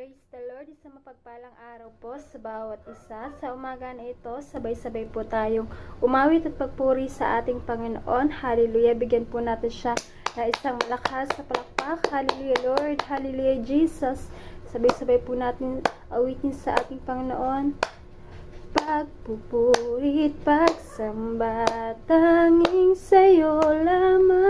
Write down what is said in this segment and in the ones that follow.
Praise the Lord, isang mapagpalang araw po sa bawat isa. Sa umaga na ito, sabay-sabay po tayong umawit at pagpuri sa ating Panginoon. Hallelujah! Bigyan po natin siya na isang malakas na palakpak. Hallelujah Lord! Hallelujah Jesus! Sabay-sabay po natin awitin sa ating Panginoon. Pagpupuri at pagsamba, tanging sa'yo lamang.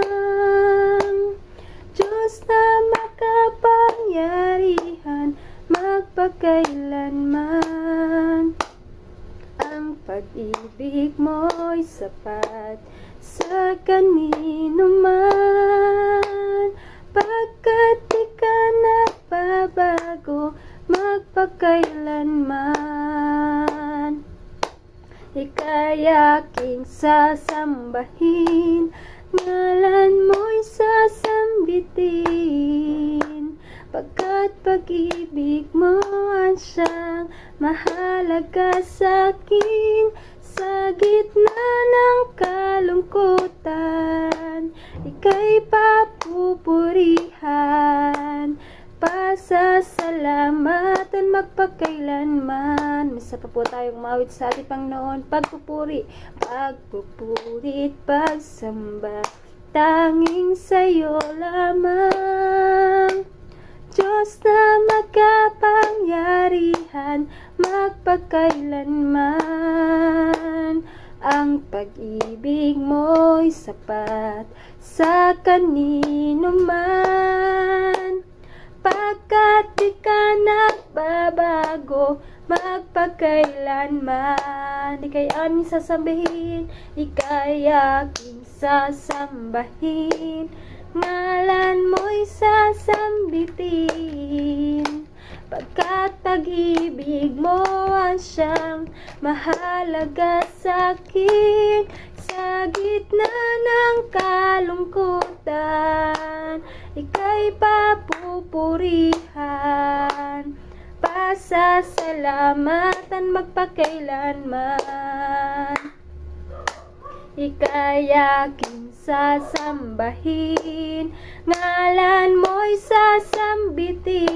Diyos na makapangyarihan, magpakailanman. Ang pag-ibig mo'y sapat sa kanino man, pagkat di ka nagbabago, magpakailanman. Ika'y aking sasambahin, ngalan mo'y sasambitin, pagkat pag-ibig mo ang siyang mahalaga sa'kin. Sa gitna ng kalungkutan, ika'y papupurihan, pasasalamatan magpakailanman. Misa pa po tayong umawit sa ating Panginoon. Pagpupuri, pagpupuri at pagsamba, tanging sa'yo lamang. Diyos na makapangyarihan, magpakailanman. Ang pag-ibig mo'y sapat sa kanino man, pagkat di ka nagbabago, magpakailanman. Ika'y aming sasambahin, ika'y aking sasambahin, ngalan mo'y sasambitin, pagkat pag-ibig mo ang siyang mahalaga sa'kin. Sa gitna ng kalungkutan, ika'y papupurihan, pasasalamatan magpakailanman. Ika'y aking sasambahin, ngalan mo'y sasambitin,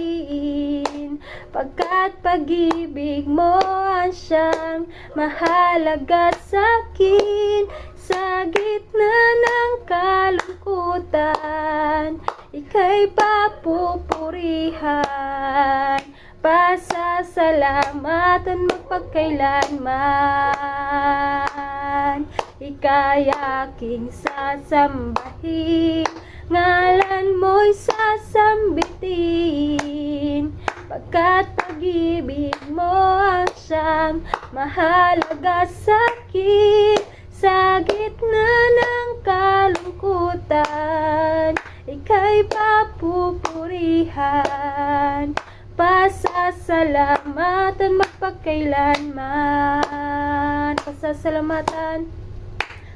pagkat pag-ibig mo ang siyang mahalaga sa'kin. Sa gitna ng kalungkutan, ika'y papupurihan, pasasalamatan magpakailanman. Ika'y aking sasambahin, ngalan mo'y sasambitin, pagkat pag-ibig mo ang siyang mahalaga sa'kin. Sa gitna ng kalungkutan, ika'y papupurihan, pasasalamatan magpakailanman. Pasasalamatan,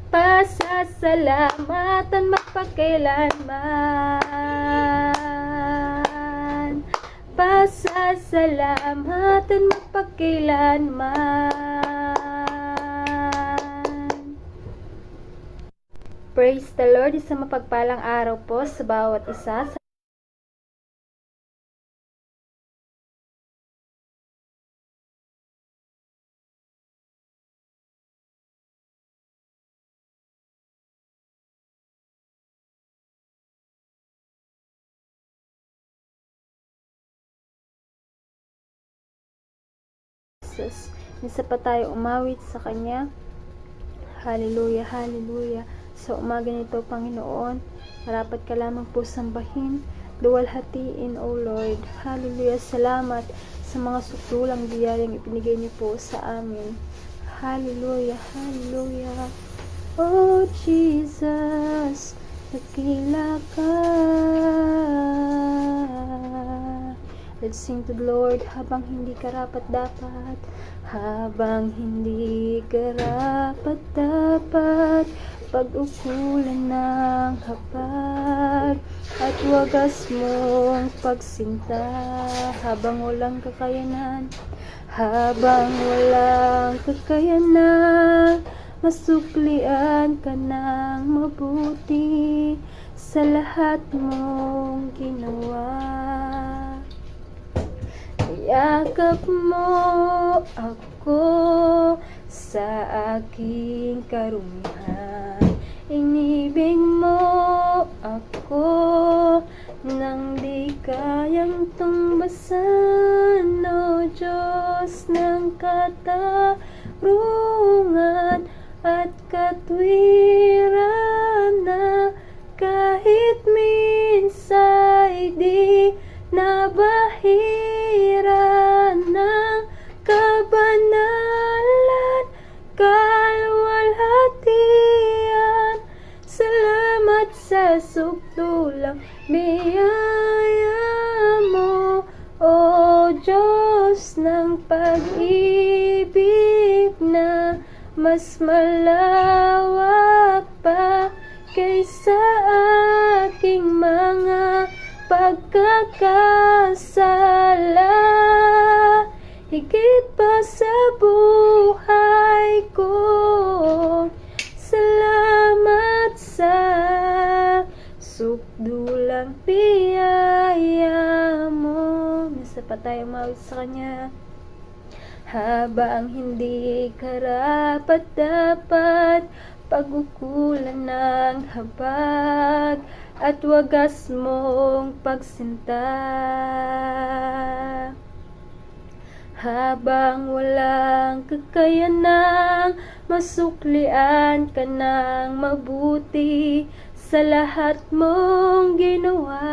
pasasalamatan magpakailanman, pasasalamatan magpakailanman. Praise the Lord, isang mapagpalang araw po sa bawat isa. Misa pa tayo umawit sa Kanya. Hallelujah, hallelujah. Sa umaga nito, Panginoon, marapat ka lamang po sambahin, luwalhatiin, O Lord. Hallelujah, salamat sa mga sukdulang biyayang ipinigay niyo po sa amin. Hallelujah, hallelujah. Oh Jesus, dakila ka. Let's sing to the Lord habang hindi karapat-dapat, habang hindi karapat-dapat, pag-ukulan ng hapag at wagas mong pagsinta, habang walang kakayanan, masuklian ka ng mabuti sa lahat mong ginawa. Niyakap mo ako sa aking karumihan. Inibig mo ako nang di kayang tumbasan, O Diyos ng katarungan at katwiran, na kahit minsa'y di nabahiran ng kabanalan, kalwalhatian. Salamat sa sukdulang biyaya mo, O Diyos ng pag-ibig na mas malawak pa kaysa aking mga pagkakasala. Higit pa sa buhay ko, salamat sa sukdulang biyaya mo. Nasa pa tayo umawit sa Kanya. Habang hindi karapat-dapat, pagkukulan ng habag at wagas mong pagsinta. Habang walang kakayanang masuklian ka ng mabuti sa lahat mong ginawa,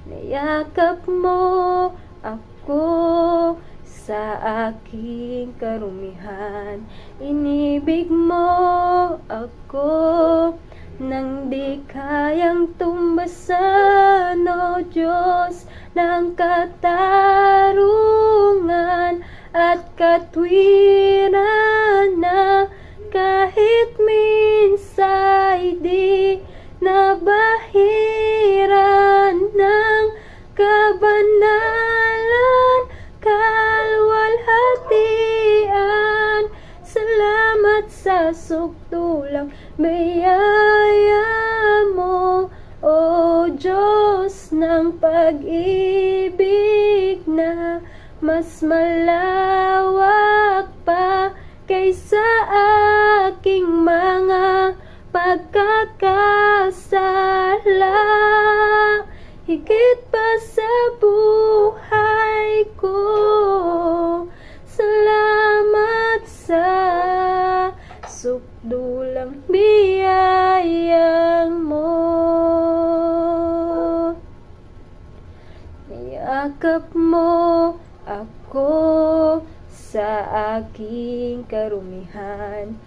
niyakap mo ako sa aking karumihan. Inibig mo ako nang di kayang tumbasan, O Diyos ng katarungan at katwiran, na kahit minsa'y di nabahiran ng kabanalan, kalwalhatian. Salamat sa sukdulang biyaya mo, O Diyos ng pag-ibig na mas malawak pa kaysa aking mga pagkakasala. Higit pa sa buhay ko, salamat sa sukdulang biyayang mo. Niyakap mo ako sa aking karumihan.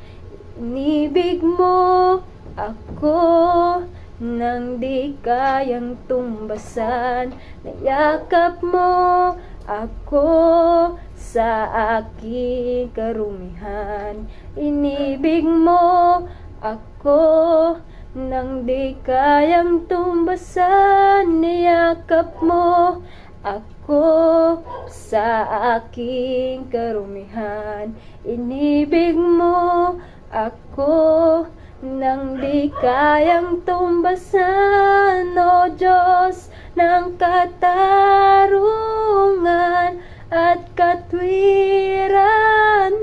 Inibig mo ako nang di kayang tumbasan. Niyakap mo ako sa aking karumihan. Inibig mo ako nang di kayang tumbasan. Niyakap mo ako sa aking karumihan. Inibig mo ako nang di kayang tumbasan, O Diyos ng katarungan at katwiran,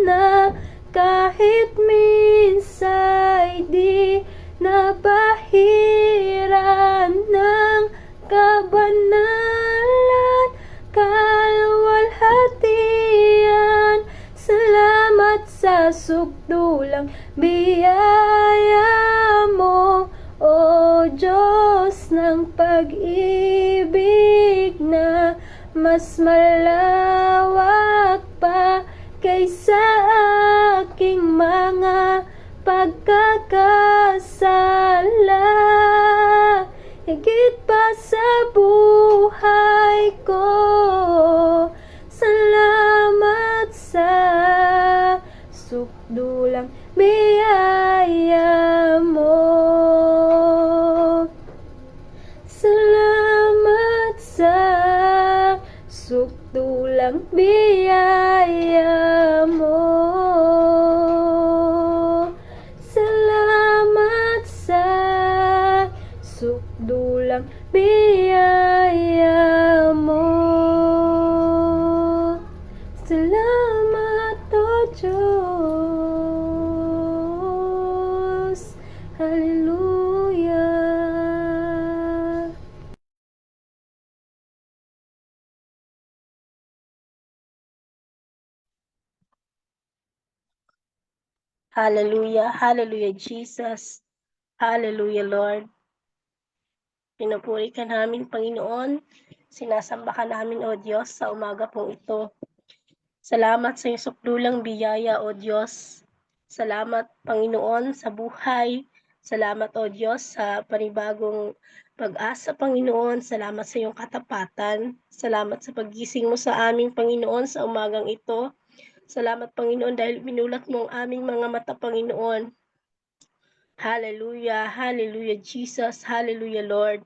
na kahit minsa'y di nabahiran ng kabanalan, kalwalhatian. Salamat sa sukdulang biyaya mo, O Diyos ng pag-ibig na mas malawak pa kaysa aking mga pagkakasala. Higit pa sa buhay ko, salamat sa sukdulang biyaya mo. Salamat sa sukdulang biyaya mo. Salamat sa sukdulang biyaya mo. Hallelujah, hallelujah, Jesus. Hallelujah, Lord. Pinupuri ka namin, Panginoon. Sinasamba ka namin, O Diyos, sa umaga pong ito. Salamat sa iyong sukdulang biyaya, O Diyos. Salamat, Panginoon, sa buhay. Salamat, O Diyos, sa panibagong pag-asa, Panginoon. Salamat sa iyong katapatan. Salamat sa paggising mo sa aming, Panginoon, sa umagang ito. Salamat, Panginoon, dahil binulat mo ang aming mga mata, Panginoon. Hallelujah, hallelujah, Jesus, hallelujah, Lord.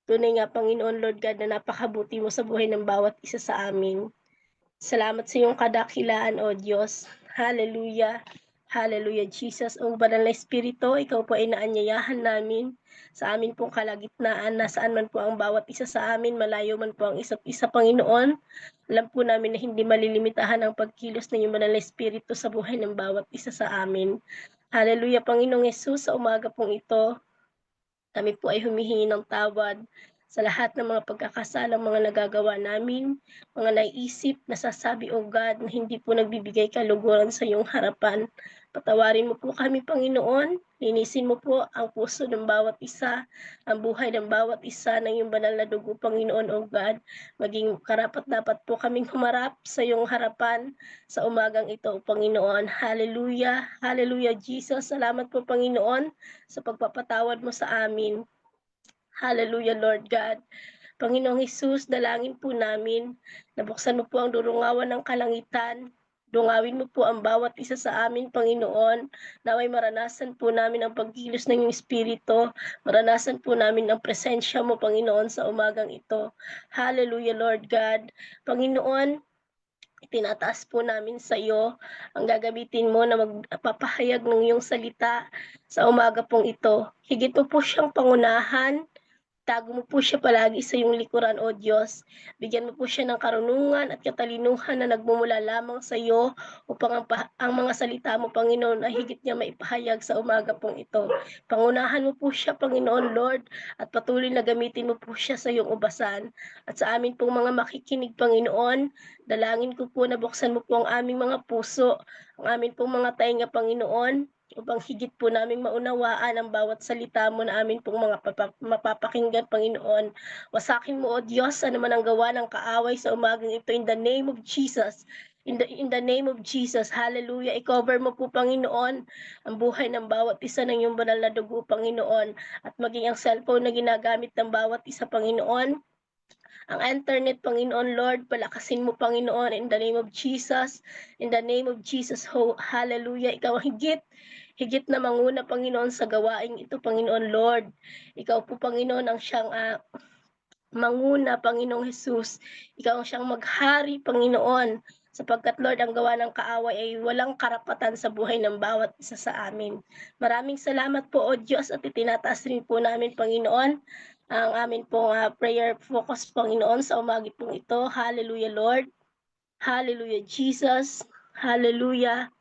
Tunay nga, Panginoon, Lord God, na napakabuti mo sa buhay ng bawat isa sa amin. Salamat sa iyong kadakilaan, O Diyos. Hallelujah. Hallelujah, Jesus. O banal na Espiritu, ikaw po ay naanyayahan namin sa amin pong kalagitnaan, nasaan man po ang bawat isa sa amin, malayo man po ang isa't isa, Panginoon. Alam po namin na hindi malilimitahan ang pagkilos ng iyong banal na Espiritu sa buhay ng bawat isa sa amin. Hallelujah, Panginoong Yesus, sa umaga pong ito, kami po ay humihingi ng tawad sa lahat ng mga pagkakasalang mga nagagawa namin, mga naisip, nasasabi, O God, na hindi po nagbibigay kaluguran sa iyong harapan. Patawarin mo po kami, Panginoon. Linisin mo po ang puso ng bawat isa, ang buhay ng bawat isa ng iyong banal na dugo, Panginoon, O God. Maging karapat-dapat po kaming humarap sa iyong harapan sa umagang ito, Panginoon. Hallelujah, hallelujah, Jesus. Salamat po, Panginoon, sa pagpapatawad mo sa amin. Hallelujah, Lord God. Panginoong Hesus, dalangin po namin, nabuksan mo po ang durungawan ng kalangitan, dungawin mo po ang bawat isa sa amin, Panginoon, naway maranasan po namin ang pagkilos ng iyong Espiritu, maranasan po namin ang presensya mo, Panginoon, sa umagang ito. Hallelujah, Lord God. Panginoon, itinataas po namin sa iyo ang gagamitin mo na magpapahayag ng iyong salita sa umaga pong ito. Higit mo po siyang pangunahan. Itago mo po siya palagi sa iyong likuran, O Diyos. Bigyan mo po siya ng karunungan at katalinuhan na nagmumula lamang sa iyo upang ang mga salita mo, Panginoon, ay higit niya maipahayag sa umaga pong ito. Pangunahan mo po siya, Panginoon, Lord, at patuloy na gamitin mo po siya sa iyong ubasan. At sa amin pong mga makikinig, Panginoon, dalangin ko po na buksan mo po ang aming mga puso, ang amin pong mga tainga, Panginoon, upang higit po naming maunawaan ang bawat salita mo na amin pong mga mapapakinggan, Panginoon. Wasakin mo, O Diyos, ano man ang gawa ng kaaway sa umagang ito, in the name of Jesus. In the name of Jesus, hallelujah. I-cover mo po, Panginoon, ang buhay ng bawat isa ng iyong banal na dugo, Panginoon, at maging ang cellphone na ginagamit ng bawat isa, Panginoon, ang internet, Panginoon, Lord, palakasin mo, Panginoon, in the name of Jesus. In the name of Jesus, hallelujah. Ikaw higit na manguna, Panginoon, sa gawain ito, Panginoon, Lord. Ikaw po, Panginoon, ang siyang manguna, Panginoong Jesus. Ikaw ang siyang maghari, Panginoon, sapagkat, Lord, ang gawa ng kaaway ay walang karapatan sa buhay ng bawat isa sa amin. Maraming salamat po, O Diyos, at itinataas rin po namin, Panginoon, ang amin pong prayer focus, Panginoon, sa umagi pong ito. Hallelujah, Lord. Hallelujah, Jesus. Hallelujah.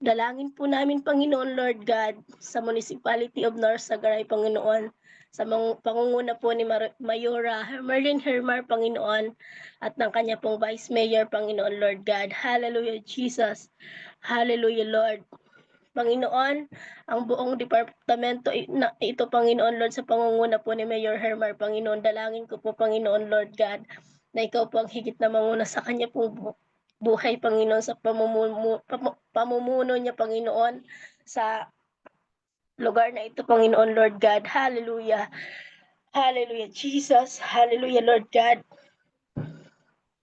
Dalangin po namin, Panginoon, Lord God, sa Municipality of North Sagaray, Panginoon, sa pangunguna po ni Mayora Merlin Hermar, Panginoon, at ng kanya pong Vice Mayor, Panginoon, Lord God. Hallelujah, Jesus. Hallelujah, Lord. Panginoon, ang buong departamento na ito, Panginoon, Lord, sa pangunguna po ni Mayor Hermar, Panginoon, dalangin ko po, Panginoon, Lord God, na ikaw po ang higit na manguna sa kanya pong buhay, Panginoon, sa pamumuno niya, Panginoon, sa lugar na ito, Panginoon, Lord God. Hallelujah. Hallelujah, Jesus. Hallelujah, Lord God.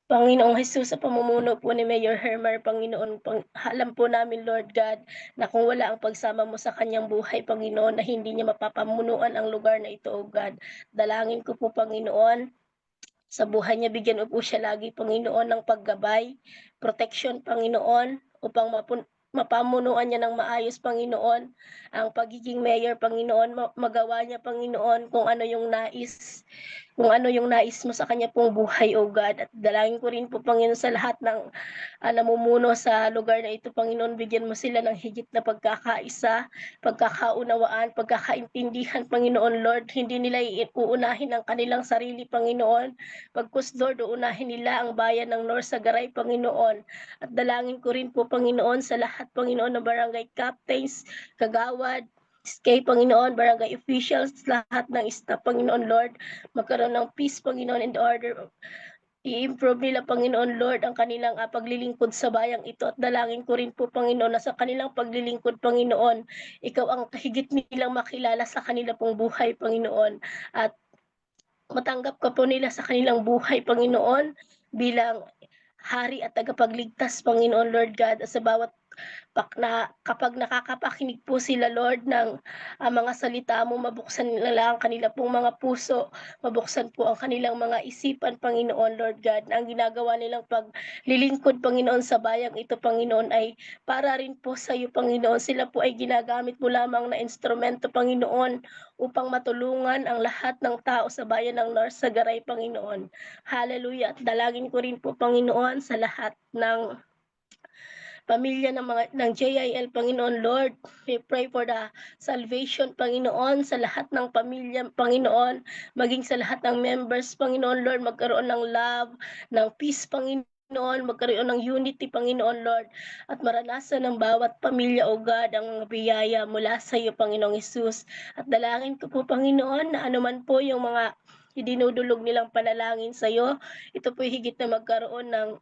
Panginoong Jesus, sa pamumuno po ni Mayor Hermar, Panginoon, alam po namin, Lord God, na kung wala ang pagsama mo sa kanyang buhay, Panginoon, na hindi niya mapapamunuan ang lugar na ito, O God. Dalangin ko po, Panginoon, sa buhay niya, bigyan mo po siya lagi, Panginoon, ng paggabay, protection, Panginoon, upang mapamunuan niya ng maayos, Panginoon, ang pagiging mayor, Panginoon, magawa niya, Panginoon, kung ano yung nais kung ano yung nais mo sa kanya pong buhay, O God. At dalangin ko rin po, Panginoon, sa lahat ng namumuno sa lugar na ito, Panginoon, bigyan mo sila ng higit na pagkakaisa, pagkakaunawaan, pagkakaintindihan, Panginoon Lord. Hindi nila uunahin ang kanilang sarili, Panginoon. Pagkus, Lord, uunahin nila ang bayan ng North Sagaray, Panginoon. At dalangin ko rin po, Panginoon, sa lahat, Panginoon, ng barangay captains, kagawad, kay Panginoon, barangay officials, lahat ng staff, Panginoon Lord, magkaroon ng peace, Panginoon, and order. I-improve nila, Panginoon Lord, ang kanilang paglilingkod sa bayang ito. At dalangin ko rin po, Panginoon, na sa kanilang paglilingkod, Panginoon, ikaw ang higit nilang makilala sa kanila pong buhay, Panginoon. At matanggap ka po nila sa kanilang buhay, Panginoon, bilang hari at tagapagligtas, Panginoon Lord God, sa bawat kapag nakakapakinig po sila, Lord, ng mga salita mo, mabuksan nila ang kanila pong mga puso, mabuksan po ang kanilang mga isipan, Panginoon, Lord God, na ang ginagawa nilang paglilingkod, Panginoon, sa bayang ito, Panginoon, ay para rin po sa iyo, Panginoon. Sila po ay ginagamit mo lamang na instrumento, Panginoon, upang matulungan ang lahat ng tao sa bayan ng North Sagaray, Panginoon. Hallelujah. At dalangin ko rin po, Panginoon, sa lahat ng pamilya ng JIL, Panginoon Lord. We pray for the salvation, Panginoon, sa lahat ng pamilya, Panginoon, maging sa lahat ng members, Panginoon Lord, magkaroon ng love, ng peace, Panginoon, magkaroon ng unity, Panginoon Lord, at maranasan ng bawat pamilya, O God, ang mga biyaya mula sa iyo, Panginoong Hesus. At dalangin ko po, Panginoon, na anuman po yung mga idinudulog nilang panalangin sa iyo, ito po higit na magkaroon ng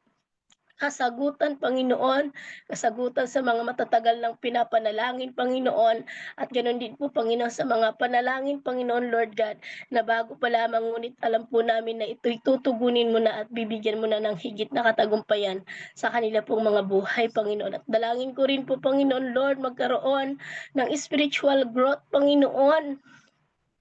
kasagutan, Panginoon, kasagutan sa mga matatagal ng pinapanalangin, Panginoon, at ganoon din po, Panginoon, sa mga panalangin, Panginoon, Lord God, na bago pa lamang, ngunit alam po namin na ito'y tutugunin mo na at bibigyan mo na ng higit na katagumpayan sa kanila pong mga buhay, Panginoon. At dalangin ko rin po, Panginoon, Lord, magkaroon ng spiritual growth, Panginoon,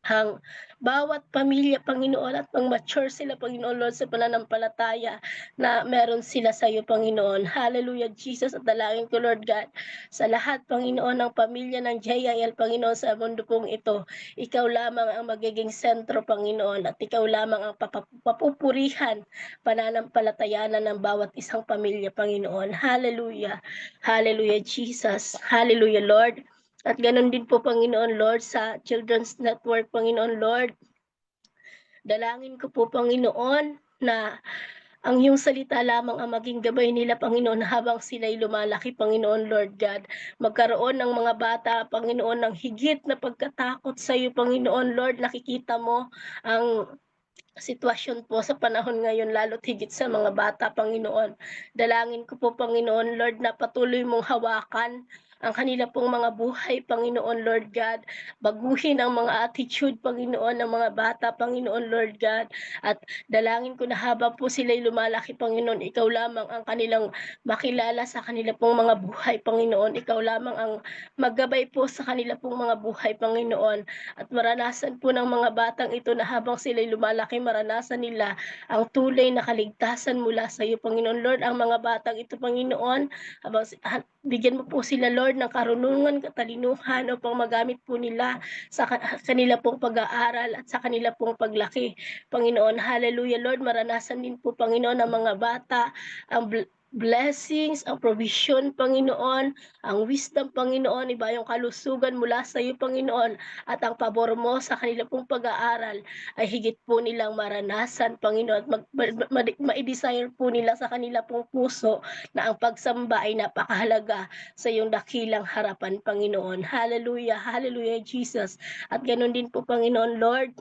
ang bawat pamilya, Panginoon, at pang-mature sila, Panginoon Lord, sa pananampalataya na meron sila sa iyo, Panginoon. Hallelujah, Jesus. At dalangin ko, Lord God, sa lahat, Panginoon, ng pamilya ng JIL, Panginoon, sa mundo pong ito, ikaw lamang ang magiging sentro, Panginoon, at ikaw lamang ang papupurihan, pananampalatayanan ng bawat isang pamilya, Panginoon. Hallelujah. Hallelujah, Jesus. Hallelujah, Lord. At ganoon din po, Panginoon Lord, sa Children's Network, Panginoon Lord. Dalangin ko po, Panginoon, na ang iyong salita lamang ang maging gabay nila, Panginoon, habang sila'y lumalaki, Panginoon Lord God. Magkaroon ng mga bata, Panginoon, ng higit na pagkatakot sa iyo, Panginoon Lord. Nakikita mo ang sitwasyon po sa panahon ngayon, lalo't higit sa mga bata, Panginoon. Dalangin ko po, Panginoon Lord, na patuloy mong hawakan ang kanila pong mga buhay, Panginoon Lord God. Baguhin ang mga attitude, Panginoon, ng mga bata, Panginoon Lord God. At dalangin ko na habang po sila'y lumalaki, Panginoon, ikaw lamang ang kanilang makilala sa kanila pong mga buhay, Panginoon. Ikaw lamang ang maggabay po sa kanila pong mga buhay, Panginoon. At maranasan po ng mga batang ito na habang sila'y lumalaki, maranasan nila ang tunay na kaligtasan mula sa iyo, Panginoon Lord. Ang mga batang ito, Panginoon, habang bigyan mo po sila, Lord, ng karunungan, katalinuhan upang magamit po nila sa kanila pong pag-aaral at sa kanila pong paglaki. Panginoon, hallelujah, Lord, maranasan din po, Panginoon, ang mga bata ang blessings, ang provision, Panginoon, ang wisdom, Panginoon, iba yung kalusugan mula sa iyo, Panginoon, at ang pabor mo sa kanila pong pag-aaral ay higit po nilang maranasan, Panginoon, at ma-desire po nila sa kanila pong puso na ang pagsamba ay napakahalaga sa iyong dakilang harapan, Panginoon. Hallelujah, hallelujah, Jesus. At ganoon din po, Panginoon, Lord,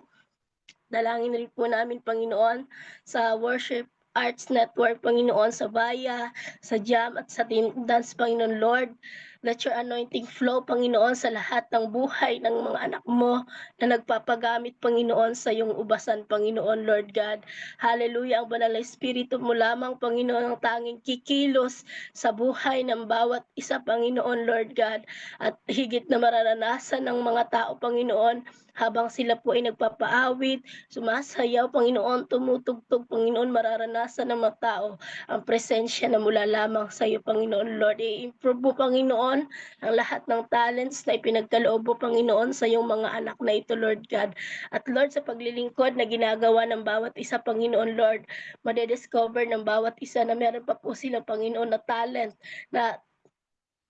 dalangin rin po namin, Panginoon, sa worship Arts Network, Panginoon, sa Baya, sa Jam, at sa Team Dance, Panginoon Lord. Let your anointing flow, Panginoon, sa lahat ng buhay ng mga anak mo na nagpapagamit, Panginoon, sa iyong ubasan, Panginoon, Lord God. Hallelujah, ang banal na Espiritu mo lamang, Panginoon, ang tanging kikilos sa buhay ng bawat isa, Panginoon, Lord God. At higit na mararanasan ng mga tao, Panginoon, habang sila po ay nagpapaawit, sumasayaw, Panginoon, tumutugtog, Panginoon, mararanasan ng mga tao ang presensya na mula lamang sa iyo, Panginoon Lord. I-improve mo, Panginoon, ang lahat ng talents na ipinagkaloob mo, Panginoon, sa iyong mga anak na ito, Lord God. At Lord, sa paglilingkod na ginagawa ng bawat isa, Panginoon Lord, madediscover ng bawat isa na meron pa po silang, Panginoon, na talent na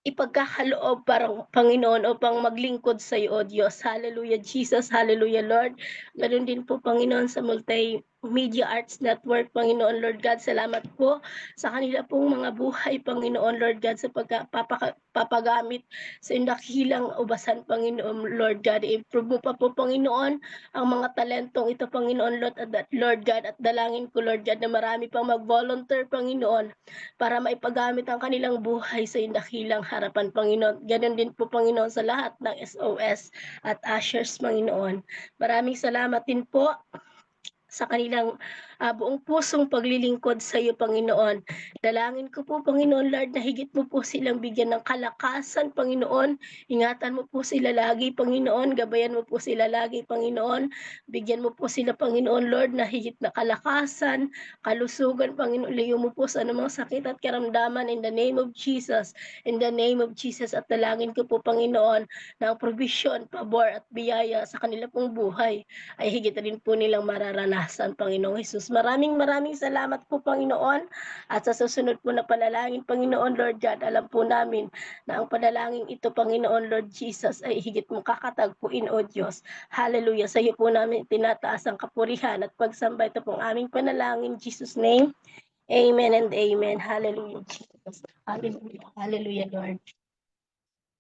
ipagkakaloob parang Panginoon upang maglingkod sa iyo, O Diyos. Hallelujah, Jesus. Hallelujah, Lord. Ganun din po, Panginoon, sa Multimedia Arts Network, Panginoon, Lord God. Salamat po sa kanila pong mga buhay, Panginoon, Lord God, sa papagamit sa dakilang ubasan, Panginoon, Lord God. Improve mo pa po, Panginoon, ang mga talentong ito, Panginoon, Lord God, at dalangin ko, Lord God, na marami pang mag-volunteer, Panginoon, para maipagamit ang kanilang buhay sa dakilang harapan, Panginoon. Ganon din po, Panginoon, sa lahat ng SOS at ushers, Panginoon. Maraming salamat din po sa kanilang buong pusong paglilingkod sa iyo, Panginoon. Dalangin ko po, Panginoon Lord, na higit mo po silang bigyan ng kalakasan, Panginoon. Ingatan mo po sila lagi, Panginoon. Gabayan mo po sila lagi, Panginoon. Bigyan mo po sila, Panginoon Lord, na higit na kalakasan, kalusugan, Panginoon. Liyo mo po sa anumang sakit at karamdaman in the name of Jesus. In the name of Jesus. At dalangin ko po, Panginoon, na ang provision, pabor at biyaya sa kanila pong buhay ay higit rin po nilang mararanasan, Panginoong Hesus. Maraming salamat po, Panginoon. At sa susunod po na panalangin, Panginoon Lord God, alam po namin na ang panalangin ito, Panginoon Lord Jesus, ay higit mong kakatagpuin, O Diyos. Hallelujah. Sa iyo po namin tinataas ang kapurihan at pagsamba. Ito pong aming panalangin, Jesus' name. Amen and amen. Hallelujah, Jesus. Hallelujah. Hallelujah, Lord.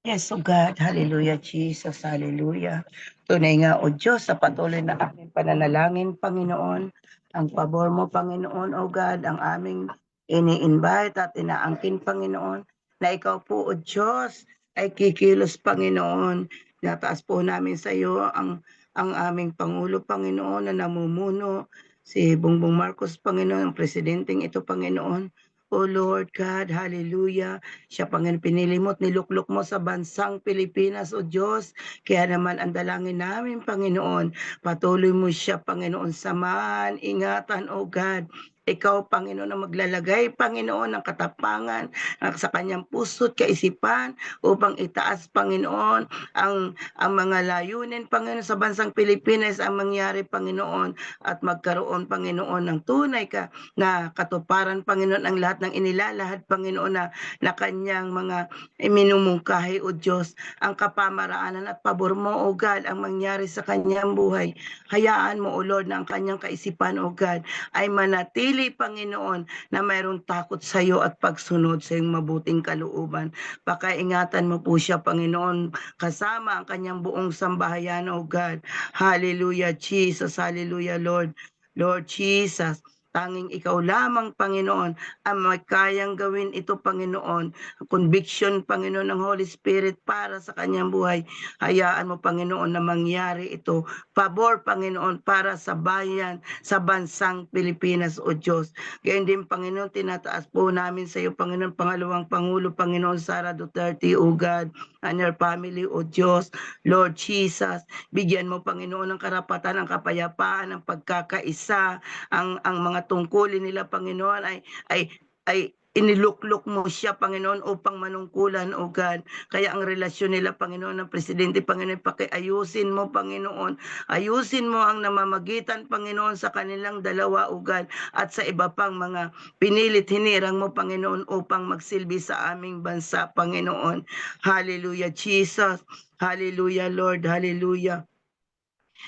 Yes, O God. Hallelujah, Jesus. Hallelujah. Tunay nga, O Diyos, sa patuloy na aming pananalangin, Panginoon, ang pabor mo, Panginoon, O God, ang aming ini-invite at inaangkin, Panginoon, na ikaw po, O Diyos, ay kikilos, Panginoon. Nataas po namin sa iyo ang aming Pangulo, Panginoon, na namumuno, si Bongbong Marcos, Panginoon, ang presidenteng ito, Panginoon. O Lord God, hallelujah. Siya, Panginoon, pinili mo at niluklok mo sa bansang Pilipinas, O Diyos. Kaya naman ang dalangin namin, Panginoon, patuloy mo siya, Panginoon, samahan, ingatan, O God. Ikaw, Panginoon, ang maglalagay, Panginoon, ng katapangan sa kanyang puso't kaisipan upang itaas, Panginoon, ang mga layunin, Panginoon, sa bansang Pilipinas ang mangyari, Panginoon, at magkaroon, Panginoon, ng tunay ka na katuparan, Panginoon, ang lahat ng inilalahad, Panginoon, na kanyang mga minumungkahi, O Diyos, ang kapamaraanan at pabor mo, O God, ang mangyari sa kanyang buhay. Hayaan mo, O Lord, na ang kanyang kaisipan, O God, ay manatili, Panginoon, na mayroong takot sa iyo at pagsunod sa iyong mabuting kalooban. Pakaingatan mo po siya, Panginoon, kasama ang kanyang buong sambahayan, O God. Hallelujah, Jesus. Hallelujah, Lord. Lord Jesus, tanging ikaw lamang, Panginoon, ang may kayang gawin ito, Panginoon. Conviction, Panginoon, ng Holy Spirit para sa kanyang buhay. Hayaan mo, Panginoon, na mangyari ito. Pabor, Panginoon, para sa bayan, sa bansang Pilipinas, O Diyos. Gayon din, Panginoon, tinataas po namin sa iyo, Panginoon, pangalawang Pangulo, Panginoon Sara Duterte, O God, and your family, O Diyos. Lord Jesus, bigyan mo, Panginoon, ng karapatan, ng kapayapaan, ng pagkakaisa, ang mga tungkulin nila, Panginoon, ay iniluklok mo siya, Panginoon, upang manungkulan, O God. Kaya ang relasyon nila, Panginoon, ng Presidente, Panginoon, pakiayusin mo, Panginoon. Ayusin mo ang namamagitan, Panginoon, sa kanilang dalawa, O God, at sa iba pang mga pinilit hinirang mo, Panginoon, upang magsilbi sa aming bansa, Panginoon. Hallelujah, Jesus. Hallelujah, Lord. Hallelujah.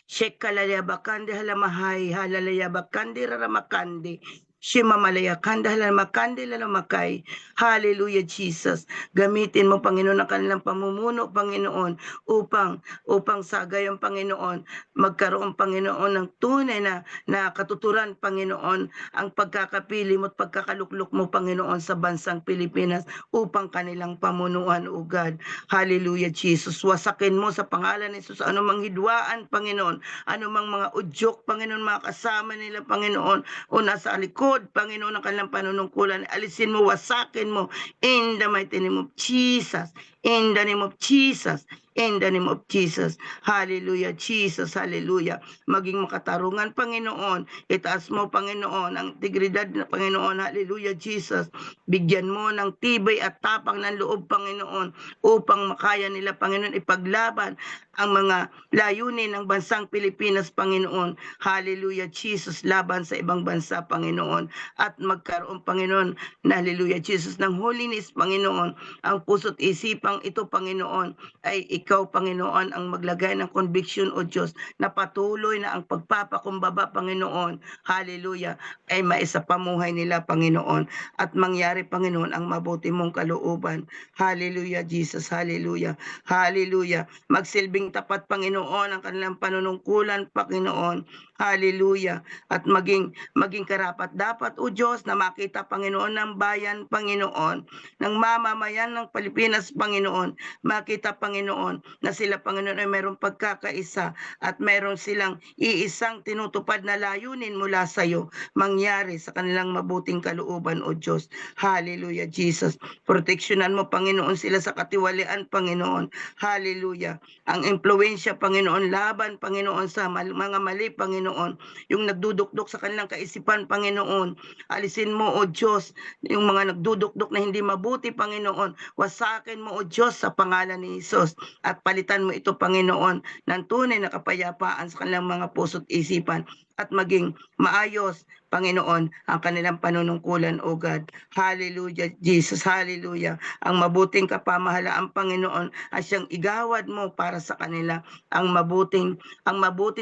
Shekalaya bakande halamahay, halalaya bakande raramakande. Shimamalaya kanda halamakande lalamakay. Hallelujah, Jesus. Gamitin mo, Panginoon, ang kanilang pamumuno, Panginoon, upang sa gayong, Panginoon, magkaroon, Panginoon, ng tunay na katuturan, Panginoon, ang pagkakapili mo at pagkakaluklok mo, Panginoon, sa bansang Pilipinas upang kanilang pamunuan, O God. Hallelujah, Jesus. Wasakin mo sa pangalan ni Jesus anumang hidwaan, Panginoon, anumang mga udyok, Panginoon, mga kasama nila, Panginoon, o nasa likod, Panginoon, ng kanilang panunungkulan. Alisin mo, wasakin mo, in the mighty name of Jesus. In the name of Jesus. In the name of Jesus. Hallelujah, Jesus. Hallelujah. Maging makatarungan, Panginoon. Itaas mo, Panginoon, ang integridad na Panginoon. Hallelujah, Jesus. Bigyan mo ng tibay at tapang ng loob, Panginoon, upang makaya nila, Panginoon, ipaglaban ang mga layunin ng bansang Pilipinas, Panginoon. Hallelujah, Jesus. Laban sa ibang bansa, Panginoon. At magkaroon, Panginoon, na hallelujah, Jesus, ng holiness, Panginoon. Ang puso't isipang ito, Panginoon, ay ikaw, Panginoon, ang maglagay ng conviction, O Diyos, na patuloy na ang pagpapakumbaba, Panginoon, hallelujah, ay maisapamuhay nila, Panginoon, at mangyari, Panginoon, ang mabuti mong kalooban. Hallelujah, Jesus, hallelujah, hallelujah. Magsilbing tapat, Panginoon, ang kanilang panunungkulan, Panginoon, hallelujah, at maging karapat dapat, O Diyos, na makita, Panginoon, ng bayan, Panginoon, ng mamamayan ng Pilipinas, Panginoon, makita, Panginoon, na sila, Panginoon, ay mayroong pagkakaisa at mayroong silang iisang tinutupad na layunin mula sa iyo mangyari sa kanilang mabuting kalooban, O Diyos. Hallelujah, Jesus. Proteksyonan mo, Panginoon, sila sa katiwalian, Panginoon. Hallelujah. Ang impluensya, Panginoon, laban, Panginoon, sa mga mali, Panginoon, yung nagdudukdok sa kanilang kaisipan, Panginoon. Alisin mo, O Diyos, yung mga nagdudukdok na hindi mabuti, Panginoon. Wasakin mo, O Diyos, sa pangalan ni Jesus. At palitan mo ito, Panginoon, ng tunay na kapayapaan sa kanilang mga puso't isipan. At maging maayos, Panginoon, ang kanilang panunungkulan, O God. Hallelujah, Jesus. Hallelujah. Ang mabuting kapamahalaan, Panginoon, ay siyang igawad mo para sa kanila. Ang mabuting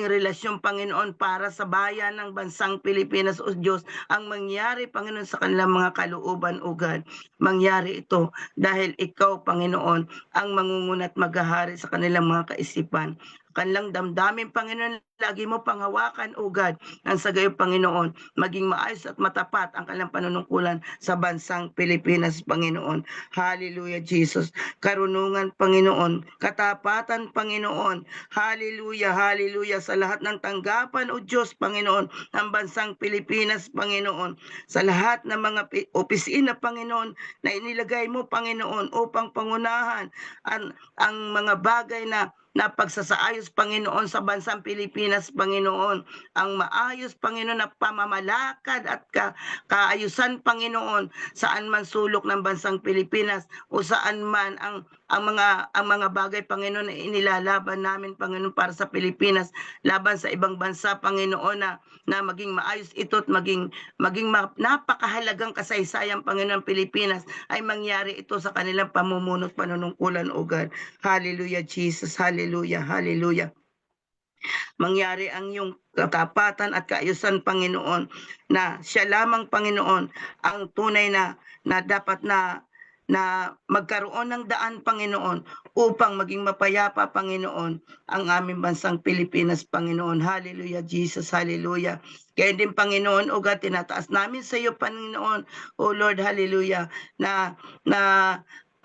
relasyon, Panginoon, para sa bayan ng bansang Pilipinas, O Diyos, ang mangyari, Panginoon, sa kanilang mga kalooban, O God. Mangyari ito dahil ikaw, Panginoon, ang mangungunat maghahari sa kanilang mga kaisipan. Kanilang damdamin, Panginoon, lagi mo panghawakan, O God, nang sa gayon, Panginoon, maging maayos at matapat ang kanilang panunungkulan sa bansang Pilipinas, Panginoon. Hallelujah, Jesus. Karunungan, Panginoon. Katapatan, Panginoon. Hallelujah, hallelujah. Sa lahat ng tanggapan, O Diyos, Panginoon, ng bansang Pilipinas, Panginoon. Sa lahat ng mga opisina, Panginoon, na inilagay mo, Panginoon, upang pangunahan ang mga bagay na pagsasaayos, Panginoon, sa bansang Pilipinas, Panginoon. Ang maayos, Panginoon, na pamamalakad at kaayusan, Panginoon, saan man sulok ng bansang Pilipinas o saan man ang mga bagay, Panginoon, na inilalaban namin, Panginoon, para sa Pilipinas, laban sa ibang bansa, Panginoon, na maging maayos ito at maging napakahalagang kasaysayan, Panginoon, Pilipinas, ay mangyari ito sa kanilang pamumuno at panunungkulan, O God. Hallelujah, Jesus. Hallelujah, hallelujah. Mangyari ang iyong katapatan at kaayusan, Panginoon, na siya lamang, Panginoon, ang tunay na dapat na magkaroon ng daan, Panginoon, upang maging mapayapa, Panginoon, ang aming bansang Pilipinas, Panginoon. Hallelujah, Jesus. Hallelujah. Kaya din, Panginoon, O God, tinataas namin sa iyo, Panginoon, O Lord, hallelujah, na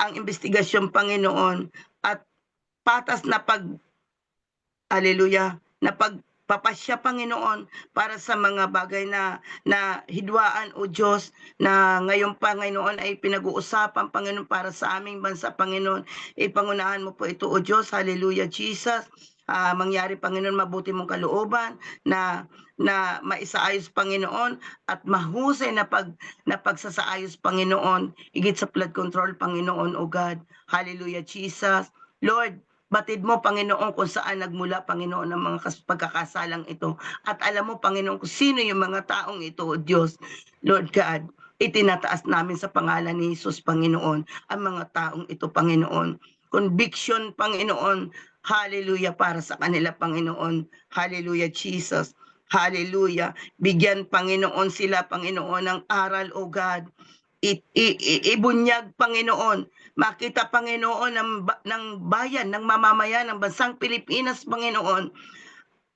ang investigasyon, Panginoon, at patas na hallelujah, na pagpapasya, Panginoon, para sa mga bagay na hidwaan, O Diyos, na ngayon, Panginoon, ay pinag-uusapan, Panginoon, para sa aming bansa, Panginoon. Ipangunahan mo po ito, O Diyos. Hallelujah, Jesus. Mangyari, Panginoon, mabuti mong kalooban na maisaayos, Panginoon, at mahusay na pagsasaayos, Panginoon, higit sa flood control, Panginoon, O God. Hallelujah, Jesus. Lord, batid mo, Panginoon, kung saan nagmula, Panginoon, ang mga pagkakasalang ito. At alam mo, Panginoon, kung sino yung mga taong ito, O Diyos. Lord God, itinataas namin sa pangalan ni Jesus, Panginoon, ang mga taong ito, Panginoon. Conviction, Panginoon. Hallelujah, para sa kanila, Panginoon. Hallelujah, Jesus. Hallelujah. Bigyan, Panginoon, sila, Panginoon, ng aral, O God. Ibunyag, Panginoon. Makita, Panginoon, ng bayan, ng mamamayan, ng bansang Pilipinas, Panginoon.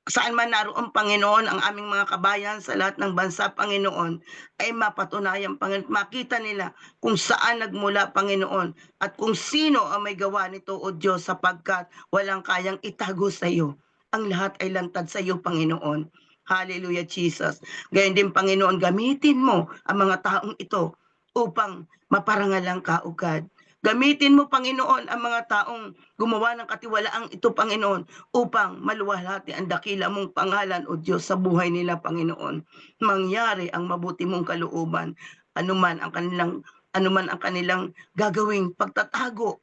Saan man naroon, Panginoon, ang aming mga kabayan sa lahat ng bansa, Panginoon, ay mapatunayan, Panginoon. Makita nila kung saan nagmula, Panginoon, at kung sino ang may gawa nito, O Diyos, sapagkat walang kayang itago sa iyo. Ang lahat ay lantad sa iyo, Panginoon. Hallelujah, Jesus. Gayon din, Panginoon, gamitin mo ang mga taong ito upang maparangalan ka, O God. Gamitin mo, Panginoon, ang mga taong gumawa ng katiwalaang ito, Panginoon, upang maluwalhati ang dakila mong pangalan, O Diyos, sa buhay nila, Panginoon. Mangyari ang mabuti mong kalooban, anuman ang kanilang gagawing pagtatago,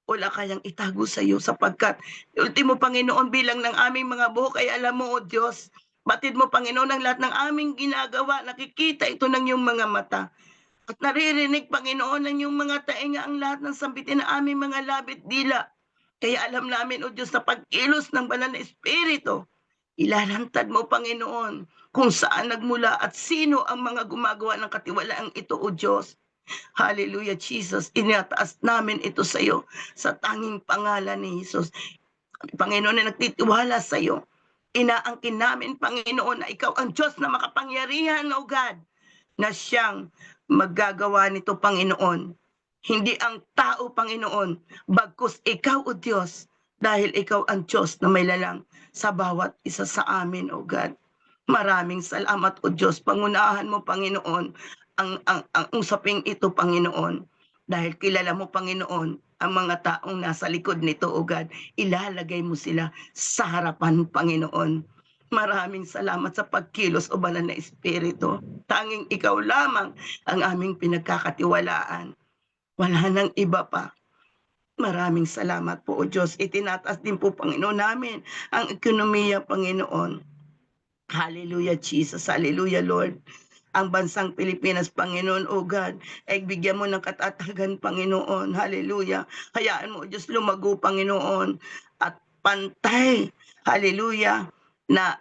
wala kayang itago sa iyo, sapagkat ultimo, Panginoon, bilang ng aming mga buhok ay alam mo, O Diyos. Batid mo, Panginoon, ang lahat ng aming ginagawa, nakikita ito ng iyong mga mata. At naririnig, Panginoon, ng iyong mga tainga ang lahat ng sambitin na aming mga labit dila. Kaya alam namin, O Diyos, na pagkilos ng banal na Espiritu, ilalantad mo, Panginoon, kung saan nagmula at sino ang mga gumagawa ng katiwalaang ito, O Diyos. Hallelujah, Jesus. Inataas namin ito sa iyo sa tanging pangalan ni Jesus. Panginoon, na nagtitiwala sa iyo. Inaangkin namin, Panginoon, na ikaw ang Diyos na makapangyarihan, O God, na siyang maggagawa nito, Panginoon. Hindi ang tao, Panginoon, bagkus ikaw, O Diyos, dahil ikaw ang Diyos na may lalang sa bawat isa sa amin, O God. Maraming salamat, O Diyos. Pangunahan mo, Panginoon, ang usaping ito, Panginoon. Dahil kilala mo, Panginoon, ang mga taong nasa likod nito, O God. Ilalagay mo sila sa harapan, Panginoon. Maraming salamat sa pagkilos, O banal na Espiritu. Tanging ikaw lamang ang aming pinagkakatiwalaan. Wala nang iba pa. Maraming salamat po, O Diyos. Itinataas din po, Panginoon, namin ang ekonomiya, Panginoon. Hallelujah, Jesus. Hallelujah, Lord. Ang bansang Pilipinas, Panginoon, O God, ay bigyan mo ng katatagan, Panginoon. Hallelujah. Hayaan mo, O Diyos, lumago, Panginoon, at pantay, hallelujah, na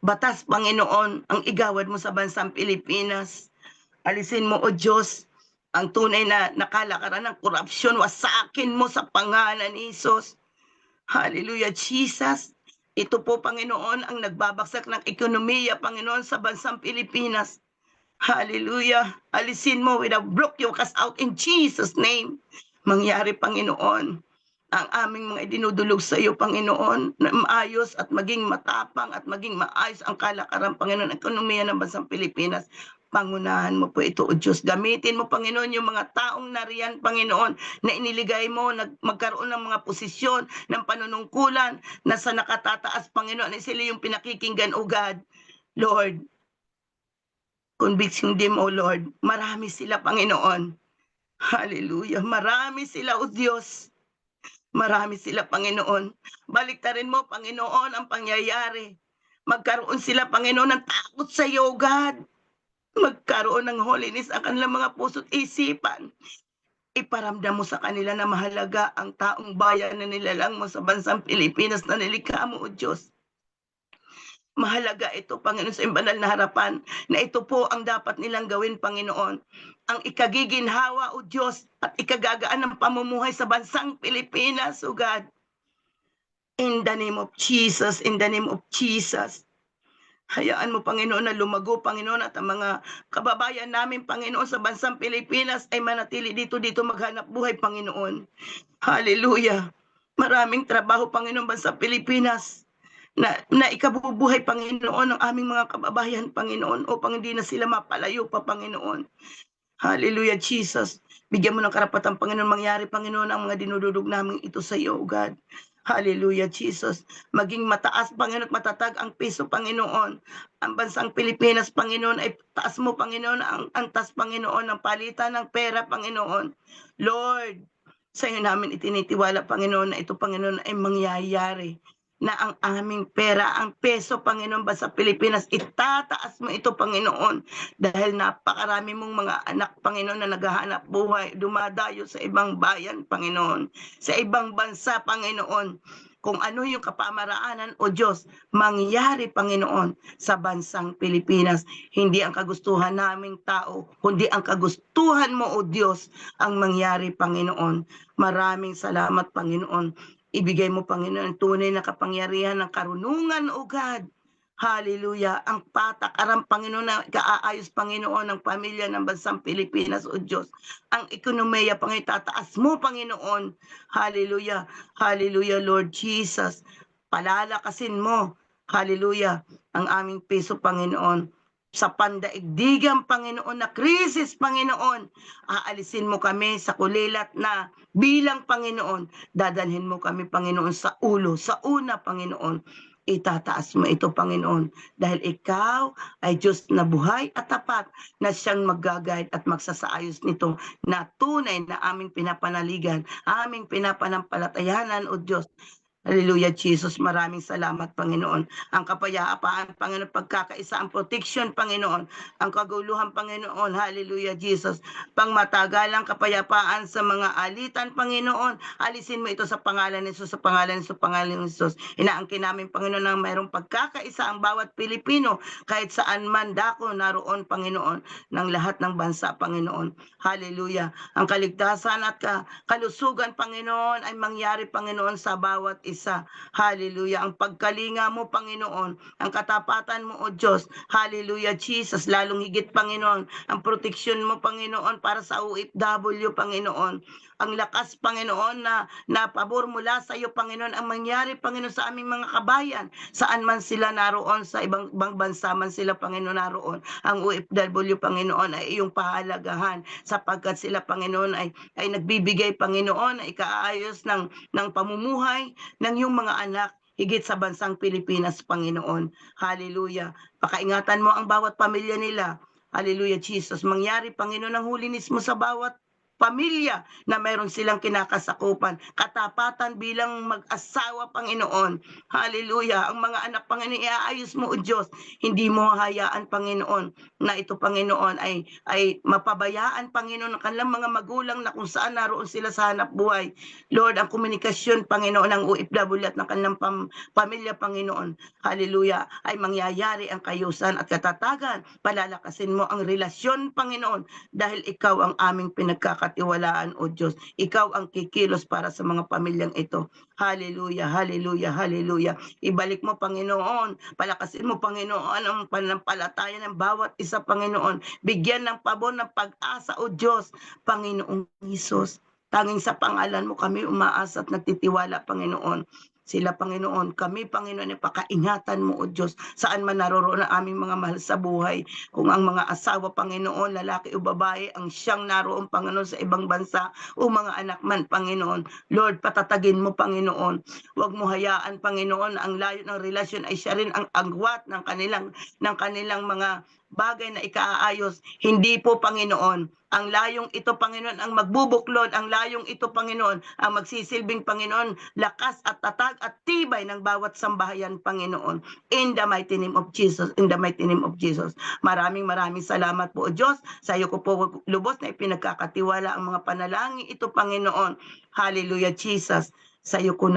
batas, Panginoon, ang igawad mo sa bansang Pilipinas. Alisin mo, O Diyos, ang tunay na nakalakaran ng korupsyon, wasakin mo sa pangalan ni Jesus. Hallelujah, Jesus. Ito po, Panginoon, ang nagbabagsak ng ekonomiya, Panginoon, sa bansang Pilipinas. Hallelujah. Alisin mo, we have broke you, cast out in Jesus' name. Mangyari, Panginoon, ang aming mga idinudulog sa iyo, Panginoon, na maayos at maging matapang at maging maayos ang kalakaran, Panginoon, ng ekonomiya ng bansang Pilipinas. Pangunahan mo po ito, O Diyos. Gamitin mo, Panginoon, yung mga taong nariyan, Panginoon, na iniligay mo, magkaroon ng mga posisyon, ng panunungkulan, na sa nakatataas, Panginoon, ay sila yung pinakikinggan, O God. Lord, conviction them, O Lord. Marami sila, Panginoon. Hallelujah. Marami sila, O Diyos. Marami sila, Panginoon. Baliktarin mo, Panginoon, ang pangyayari. Magkaroon sila, Panginoon, ng takot sa iyo, God. Magkaroon ng holiness ang kanilang mga puso't isipan. Iparamdam mo sa kanila na mahalaga ang taong bayan na nilalang mo sa bansang Pilipinas na nilikha mo, O Diyos. Mahalaga ito, Panginoon, sa banal na harapan, na ito po ang dapat nilang gawin, Panginoon. Ang ikagiginhawa, O Diyos, at ikagagaan ng pamumuhay sa bansang Pilipinas, O God. In the name of Jesus, in the name of Jesus. Hayaan mo, Panginoon, na lumago, Panginoon, at ang mga kababayan namin, Panginoon, sa bansang Pilipinas ay manatili dito maghanap buhay, Panginoon. Hallelujah. Maraming trabaho, Panginoon, bansang Pilipinas na ikabubuhay, Panginoon, ng aming mga kababayan, Panginoon, upang hindi na sila mapalayo pa, Panginoon. Hallelujah, Jesus. Bigyan mo ng karapatan, Panginoon, mangyari, Panginoon, ang mga dinududog namin ito sa iyo, God. Hallelujah, Jesus. Maging mataas, Panginoon, at matatag ang piso, Panginoon. Ang bansang Pilipinas, Panginoon, ay taas mo, Panginoon, ang taas, Panginoon, ng palitan ng pera, Panginoon. Lord, sa iyo namin itinitiwala, Panginoon, na ito, Panginoon, ay mangyayari. Na ang aming pera, ang peso, Panginoon, ba sa Pilipinas, itataas mo ito, Panginoon, dahil napakarami mong mga anak, Panginoon, na naghahanap buhay, dumadayo sa ibang bayan, Panginoon, sa ibang bansa, Panginoon. Kung ano yung kapamaraanan, O Diyos, mangyari, Panginoon, sa bansang Pilipinas. Hindi ang kagustuhan naming tao, kundi ang kagustuhan mo, O Diyos, ang mangyari, Panginoon. Maraming salamat, Panginoon. Ibigay mo, Panginoon, ang tunay na kapangyarihan ng karunungan, O God. Hallelujah. Ang patakaran, Panginoon, na kaayos, Panginoon, ng pamilya ng bansang Pilipinas, O Diyos. Ang ekonomiya, Panginoon, tataas mo, Panginoon. Hallelujah. Hallelujah, Lord Jesus. Palalakasin mo, hallelujah, ang aming piso, Panginoon. sa pandaigdigang Panginoon na krisis, Panginoon. Aalisin mo kami sa kulilat na bilang Panginoon. Dadalhin mo kami, Panginoon, sa ulo, sa una, Panginoon. Itataas mo ito, Panginoon, dahil ikaw ay Diyos na buhay at tapat na siyang mag-guide at magsasaayos nito na tunay na aming pinapanaligan, aming pinapanampalatayanan, O Diyos. Hallelujah, Jesus. Maraming salamat, Panginoon. Ang kapayapaan, Panginoon, pagkakaisa, ang protection, Panginoon, ang kaguluhan, Panginoon. Hallelujah, Jesus. Pangmatagalang kapayapaan sa mga alitan, Panginoon. Alisin mo ito sa pangalan ni Jesus, sa pangalan ni Jesus, sa pangalan ni Jesus. Inaangkin namin, Panginoon, na mayroong pagkakaisa ang bawat Pilipino, kahit saan man dako naroon, Panginoon, ng lahat ng bansa, Panginoon. Hallelujah. Ang kaligtasan at kalusugan, Panginoon, ay mangyari, Panginoon, sa bawat isa. Hallelujah. Ang pagkalinga mo, Panginoon, ang katapatan mo, O Diyos. Hallelujah, Jesus. Lalong higit, Panginoon, ang proteksyon mo, Panginoon, para sa OFW, Panginoon. Ang lakas, Panginoon, na pabor mula sa iyo, Panginoon, ang mangyari, Panginoon, sa aming mga kabayan. Saan man sila naroon, sa ibang bansa man sila, Panginoon, naroon. Ang OFW, Panginoon, ay iyong pahalagahan sapagkat sila, Panginoon, ay nagbibigay, Panginoon, ay ikaayos ng pamumuhay ng iyong mga anak higit sa bansang Pilipinas, Panginoon. Hallelujah. Pakaingatan mo ang bawat pamilya nila. Hallelujah, Jesus. Mangyari, Panginoon, ang hulinis mo sa bawat pamilya na mayroon silang kinakasakupan. Katapatan bilang mag-asawa, Panginoon. Hallelujah. Ang mga anak, Panginoon, iaayos mo, O Diyos. Hindi mo hayaan, Panginoon, na ito, Panginoon, ay mapabayaan, Panginoon, ng kanilang mga magulang na kung saan naroon sila sa hanap buhay. Lord, ang komunikasyon, Panginoon, ng OFW at ng kanilang pamilya, Panginoon, hallelujah, ay mangyayari ang kayusan at katatagan. Palalakasin mo ang relasyon, Panginoon, dahil ikaw ang aming pinagkakatiwalaan, O Diyos. Ikaw ang kikilos para sa mga pamilyang ito. Hallelujah, hallelujah, hallelujah. Ibalik mo, Panginoon. Palakasin mo, Panginoon, ang panampalataya ng bawat isa, Panginoon. Bigyan ng pabor ng pag-asa, O Diyos. Panginoong Hesus, tanging sa pangalan mo kami umaasa at nagtitiwala, Panginoon. Sila, Panginoon, kami, Panginoon, ay pakaingatan mo, O Diyos, saan man naroroon ang aming mga mahal sa buhay. Kung ang mga asawa, Panginoon, lalaki o babae, ang siyang naroon, Panginoon, sa ibang bansa, o mga anak man, Panginoon, Lord, patatagin mo, Panginoon. Huwag mo hayaan, Panginoon, ang layo ng relasyon ay siya rin ang agwat ng kanilang mga bagay na ikaayos. Hindi po, Panginoon. Ang layong ito, Panginoon, ang magbubuklod. Ang layong ito, Panginoon, ang magsisilbing, Panginoon, lakas at tatag at tibay ng bawat sambahayan, Panginoon. In the mighty name of Jesus. In the mighty name of Jesus. Maraming salamat po, O Diyos. Sa iyo ko po lubos na ipinagkakatiwala ang mga panalangin ito, Panginoon. Hallelujah, Jesus. Sa iyo ko,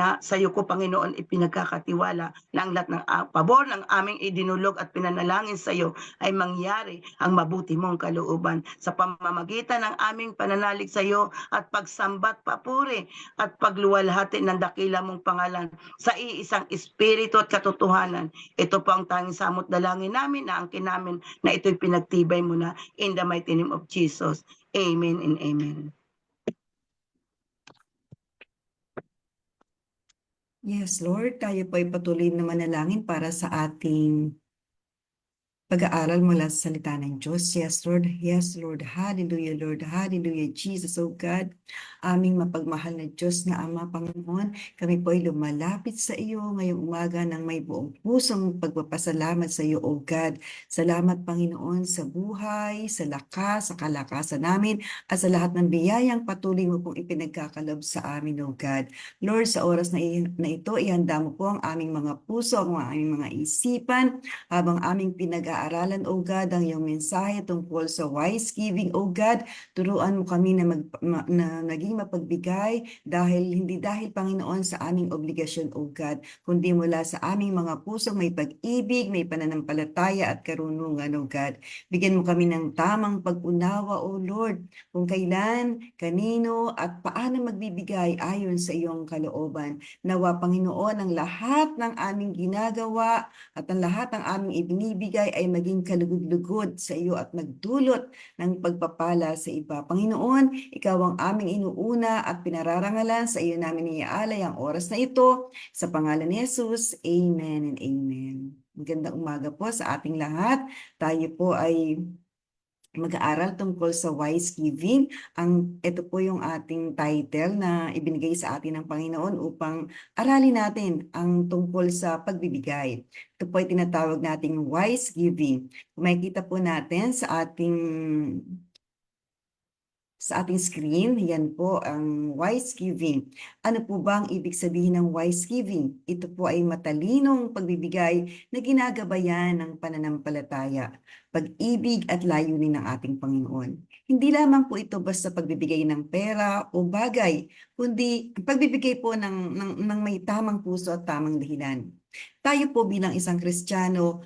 Panginoon, ipinagkakatiwala na ang lahat ng pabor ng aming idinulog at pinanalangin sa iyo ay mangyari ang mabuti mong kalooban sa pamamagitan ng aming pananalig sa iyo at pagsambat, papuri at pagluwalhati ng dakila mong pangalan sa iisang espiritu at katotohanan. Ito po ang tanging samot dalangin namin na angkin namin na ito'y pinagtibay mo na in the mighty name of Jesus. Amen and amen. Yes, Lord, tayo po ay patuloy na manalangin para sa ating pag-aaral mula sa salita ng Diyos. Yes, Lord. Yes, Lord. Hallelujah, Lord. Hallelujah, Jesus, oh God. Aming mapagmahal na Diyos na Ama, Panginoon, kami po ay lumalapit sa iyo ngayong umaga ng may buong pusong pagpapasalamat sa iyo, oh God. Salamat, Panginoon, sa buhay, sa lakas, sa kalakasan namin, at sa lahat ng biyayang patuloy mo pong ipinagkakalob sa amin, oh God. Lord, sa oras na ito, ihanda mo po ang aming mga puso, ang aming mga isipan, habang aming pinag-aaralan, O God, ang iyong mensahe tungkol sa wise giving, O God. Turuan mo kami na naging mapagbigay hindi dahil, Panginoon, sa aming obligasyon, O God, kundi mula sa aming mga pusong may pag-ibig, may pananampalataya at karunungan, O God. Bigyan mo kami ng tamang pag-unawa, O Lord, kung kailan, kanino, at paano magbibigay ayon sa iyong kalooban. Nawa, Panginoon, ang lahat ng aming ginagawa at ang lahat ng aming ibinibigay ay maging kalugod-lugod sa iyo at magdulot ng pagpapala sa iba. Panginoon, ikaw ang aming inuuna at pinararangalan, sa iyo namin iaalay ang oras na ito. Sa pangalan ni Jesus, Amen and Amen. Magandang umaga po sa ating lahat. Tayo po ay mag-aaral tungkol sa wise giving. Ito po yung ating title na ibinigay sa atin ng Panginoon upang aralin natin ang tungkol sa pagbibigay. Ito po ay tinatawag nating wise giving. Kung makikita po natin sa ating screen, yan po ang wise giving. Ano po ba ang ibig sabihin ng wise giving? Ito po ay matalinong pagbibigay na ginagabayan ng pananampalataya, pag-ibig at layunin ng ating Panginoon. Hindi lamang po ito basta pagbibigay ng pera o bagay, kundi pagbibigay po ng may tamang puso at tamang dahilan. Tayo po bilang isang Kristiyano,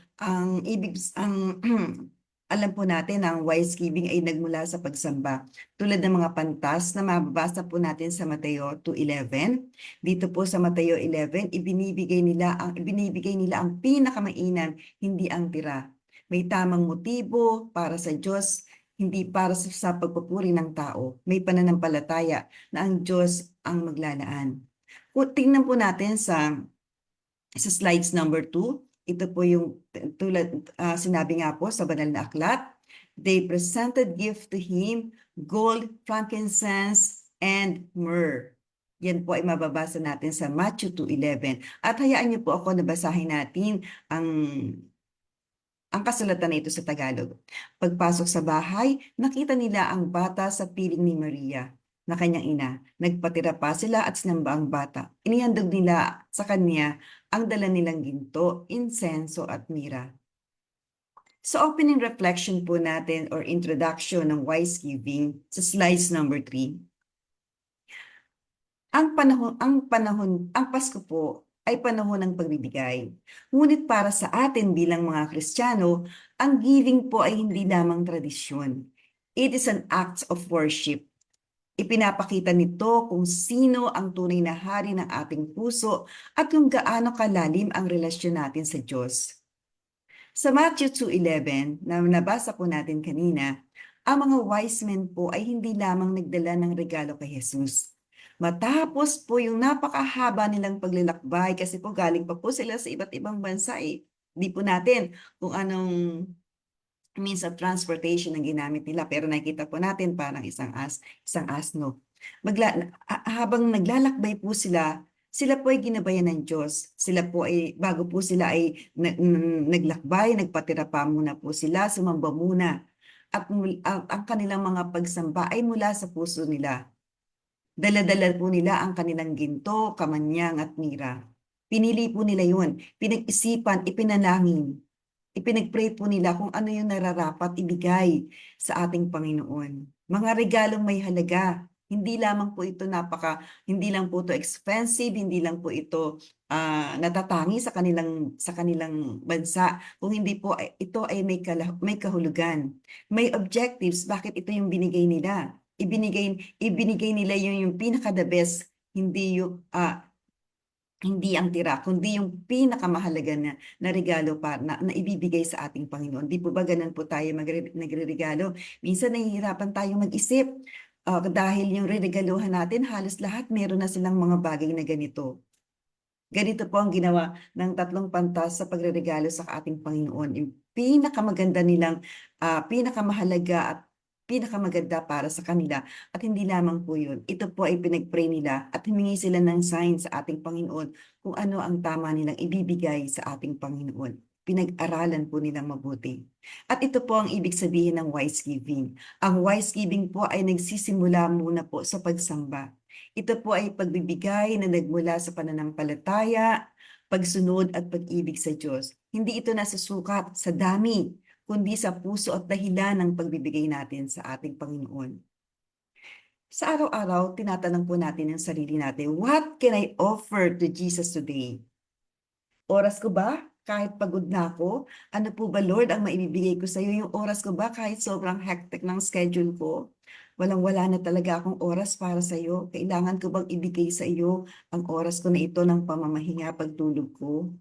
alam po natin na ang wise giving ay nagmula sa pagsamba. Tulad ng mga pantas na mababasa po natin sa Mateo 2:11. Dito po sa Mateo 11, ibinibigay nila ang pinakamainam, hindi ang tira. May tamang motibo para sa Diyos, hindi para sa pagpupuri ng tao. May pananampalataya na ang Diyos ang maglalaan. Tingnan po natin sa slides number 2. Ito po yung sinabi nga po sa banal na aklat. They presented gift to him, gold, frankincense, and myrrh. Yan po ay mababasa natin sa Matthew 2:11. At hayaan niyo po ako na basahin natin ang kasulatan na ito sa Tagalog. Pagpasok sa bahay, nakita nila ang bata sa piling ni Maria na kanyang ina. Nagpatira pa sila at sinamba ang bata. Inihandog nila sa kanya ang dala nilang ginto, insenso at mira. Sa opening reflection po natin or introduction ng wise giving sa slides number 3. Ang Pasko po ay panahon ng pagbibigay. Ngunit para sa atin bilang mga Kristiyano, ang giving po ay hindi lamang tradisyon. It is an act of worship. Ipinapakita nito kung sino ang tunay na hari ng ating puso at kung gaano kalalim ang relasyon natin sa Diyos. Sa Matthew 2:11 na nabasa po natin kanina, ang mga wise men po ay hindi lamang nagdala ng regalo kay Jesus. Matapos po yung napakahaba nilang paglalakbay kasi po galing pa po sila sa iba't ibang bansa eh. Di po natin kung anong means of transportation ang ginamit nila pero nakikita po natin parang isang asno. Habang naglalakbay po sila po ay ginabayan ng Diyos. Sila po ay bago po sila ay naglakbay, nagpatira pa muna po sila, sumamba muna. At ang kanilang mga pagsamba ay mula sa puso nila. Dala-dala po nila ang kanilang ginto, kamanyang at mira. Pinili po nila yun, pinag-isipan, ipinalangin. Ipinag-pray po nila kung ano yung nararapat ibigay sa ating Panginoon. Mga regalong may halaga. Hindi lamang po ito hindi lang po ito expensive, hindi lang po ito natatangi sa kanilang bansa. Kung hindi po ito ay may kahulugan. May objectives, bakit ito yung binigay nila? Ibinigay nila yung pinaka-the best, hindi ang tira, kundi yung pinakamahalaga na regalo na ibibigay sa ating Panginoon. Di po ba ganun po tayo nagre-regalo? Minsan nahihirapan tayong mag-isip dahil yung reregaluhan natin, halos lahat meron na silang mga bagay na ganito. Ganito po ang ginawa ng 3 pantas sa pagreregalo sa ating Panginoon. Yung pinakamaganda nilang, pinakamahalaga at pinakamaganda para sa kanila. At hindi lamang po yun. Ito po ay pinag-pray nila at humingi sila ng sign sa ating Panginoon kung ano ang tama nilang ibibigay sa ating Panginoon. Pinag-aralan po nilang mabuti. At ito po ang ibig sabihin ng wise giving. Ang wise giving po ay nagsisimula muna po sa pagsamba. Ito po ay pagbibigay na nagmula sa pananampalataya, pagsunod at pag-ibig sa Diyos. Hindi ito nasusukat sa dami, kundi sa puso at dahilan ng pagbibigay natin sa ating Panginoon. Sa araw-araw, tinatanong po natin ang sarili natin, what can I offer to Jesus today? Oras ko ba? Kahit pagod na ako? Ano po ba, Lord, ang maibibigay ko sa iyo? Yung oras ko ba kahit sobrang hectic ng schedule ko? Walang-wala na talaga akong oras para sa iyo. Kailangan ko bang ibigay sa iyo ang oras ko na ito ng pamamahinga pagtulog ko?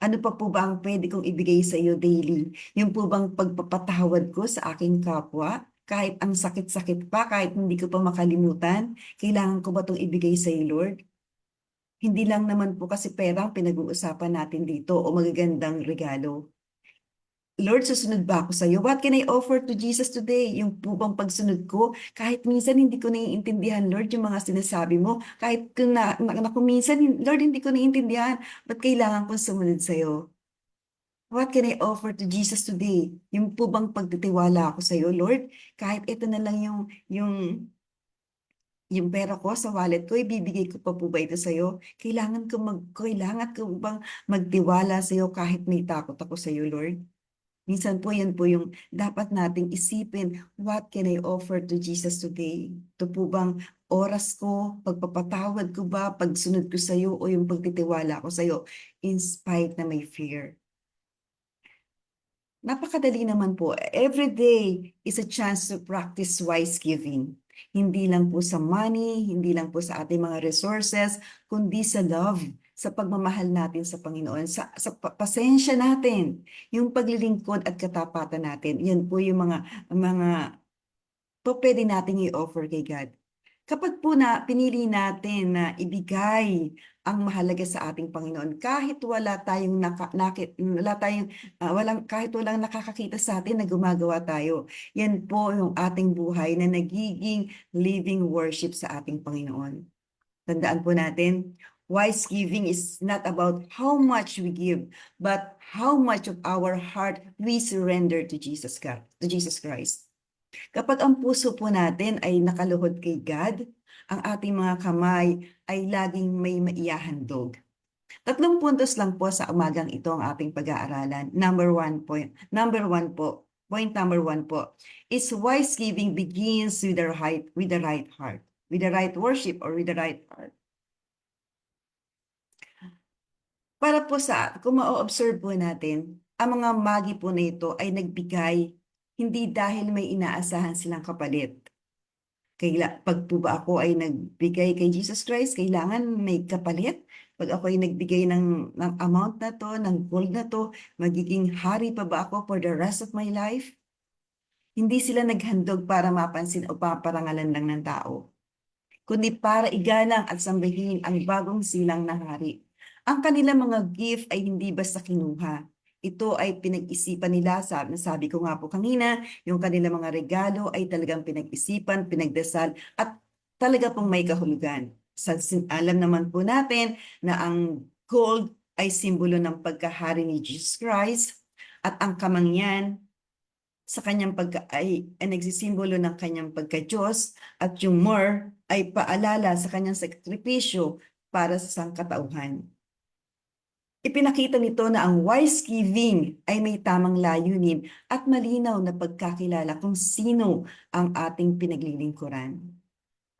Ano pa po ba ang pwede kong ibigay sa iyo daily? Yung po bang pagpapatawad ko sa aking kapwa? Kahit ang sakit-sakit pa, kahit hindi ko pa makalimutan, kailangan ko ba itong ibigay sa iyo, Lord? Hindi lang naman po kasi pera ang pinag-uusapan natin dito o magagandang regalo. Lord, susunod ba ako sa iyo? What can I offer to Jesus today? Yung po bang pagsunod ko, kahit minsan hindi ko naiintindihan, Lord, yung mga sinasabi mo. Kahit kung kung minsan, Lord, hindi ko naiintindihan. Ba't kailangan kong sumunod sa iyo? What can I offer to Jesus today? Yung po bang pagtitiwala ako sa iyo, Lord? Kahit ito na lang yung pera ko sa wallet ko, ibibigay ko pa po ba ito sa iyo? Kailangan ko bang magtiwala sa iyo kahit may takot ako sa iyo, Lord? Minsan po yan po yung dapat nating isipin, what can I offer to Jesus today? Ito po bang oras ko, pagpapatawad ko ba, pagsunod ko sa iyo o yung pagtitiwala ko sa iyo in spite na may fear? Napakadali naman po. Every day is a chance to practice wise giving. Hindi lang po sa money, hindi lang po sa ating mga resources, kundi sa love, sa pagmamahal natin sa Panginoon, sa pasensya natin, yung paglilingkod at katapatan natin. Yan po yung mga po pwede nating i-offer kay God. Kapag po pinili natin na ibigay ang mahalaga sa ating Panginoon, kahit wala tayong kahit walang nakakakita sa atin na gumagawa tayo, yan po yung ating buhay na nagiging living worship sa ating Panginoon. Tandaan po natin, wise giving is not about how much we give, but how much of our heart we surrender to Jesus Christ. Kapag ang puso po natin ay nakaluhod kay God, ang ating mga kamay ay laging may maihahandog. 3 puntos lang po sa umagang ito ang ating pag-aaralan. Point number one po, is wise giving begins with the right heart, with the right worship or with the right heart. Para po kung ma-observe po natin, ang mga magi po na ito ay nagbigay hindi dahil may inaasahan silang kapalit. Pag po ba ako ay nagbigay kay Jesus Christ, kailangan may kapalit? Pag ako ay nagbigay ng amount na to, ng gold na to, magiging hari pa ba ako for the rest of my life? Hindi sila naghandog para mapansin o paparangalan lang ng tao, kundi para igalang at sambahin ang bagong silang na hari. Ang kanilang mga gift ay hindi basta kinuha. Ito ay pinag-isipan nila, sabi ko nga po kanina, yung kanilang mga regalo ay talagang pinag-isipan, pinagdasal, at talaga pong may kahulugan. Alam naman po natin na ang gold ay simbolo ng pagkahari ni Jesus Christ, at ang kamangyan sa kanyang ay nagsisimbolo ng kanyang pagka-Diyos, at yung myrrh ay paalala sa kanyang sakripisyo para sa sangkatauhan. Ipinakita nito na ang wise giving ay may tamang layunin at malinaw na pagkakilala kung sino ang ating pinaglilingkuran.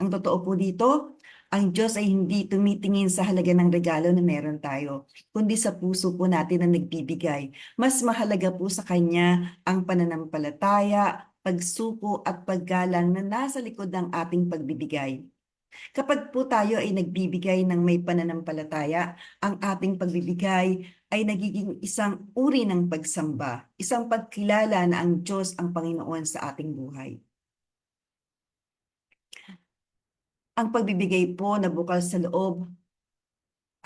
Ang totoo po dito, ang Diyos ay hindi tumitingin sa halaga ng regalo na meron tayo, kundi sa puso po natin na nagbibigay. Mas mahalaga po sa Kanya ang pananampalataya, pagsuko at paggalang na nasa likod ng ating pagbibigay. Kapag po tayo ay nagbibigay ng may pananampalataya, ang ating pagbibigay ay nagiging isang uri ng pagsamba, isang pagkilala na ang Diyos ang Panginoon sa ating buhay. Ang pagbibigay po na bukal sa loob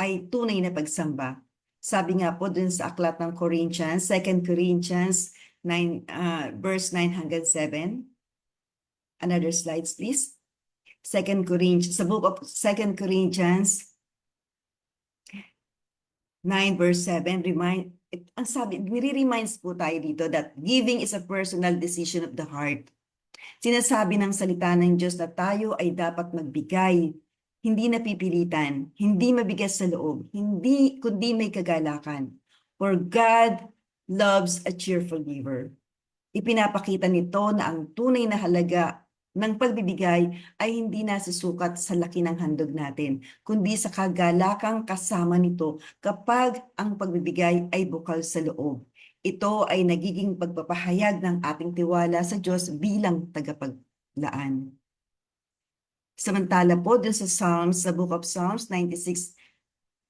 ay tunay na pagsamba. Sabi nga po dun sa aklat ng Corinthians, 2 Corinthians 9, verse 9 hanggang 7. Another slides, please. Sa book of 2 Corinthians 9 verse 7, ang sabi, nire-reminds po tayo dito that giving is a personal decision of the heart. Sinasabi ng salita ng Diyos na tayo ay dapat magbigay, hindi napipilitan, hindi mabigas sa loob, kundi may kagalakan. For God loves a cheerful giver. Ipinapakita nito na ang tunay na halaga ng pagbibigay ay hindi nasusukat sa laki ng handog natin, kundi sa kagalakang kasama nito kapag ang pagbibigay ay bukal sa loob. Ito ay nagiging pagpapahayag ng ating tiwala sa Diyos bilang tagapaglaan. Samantala po dun sa book of Psalms 96,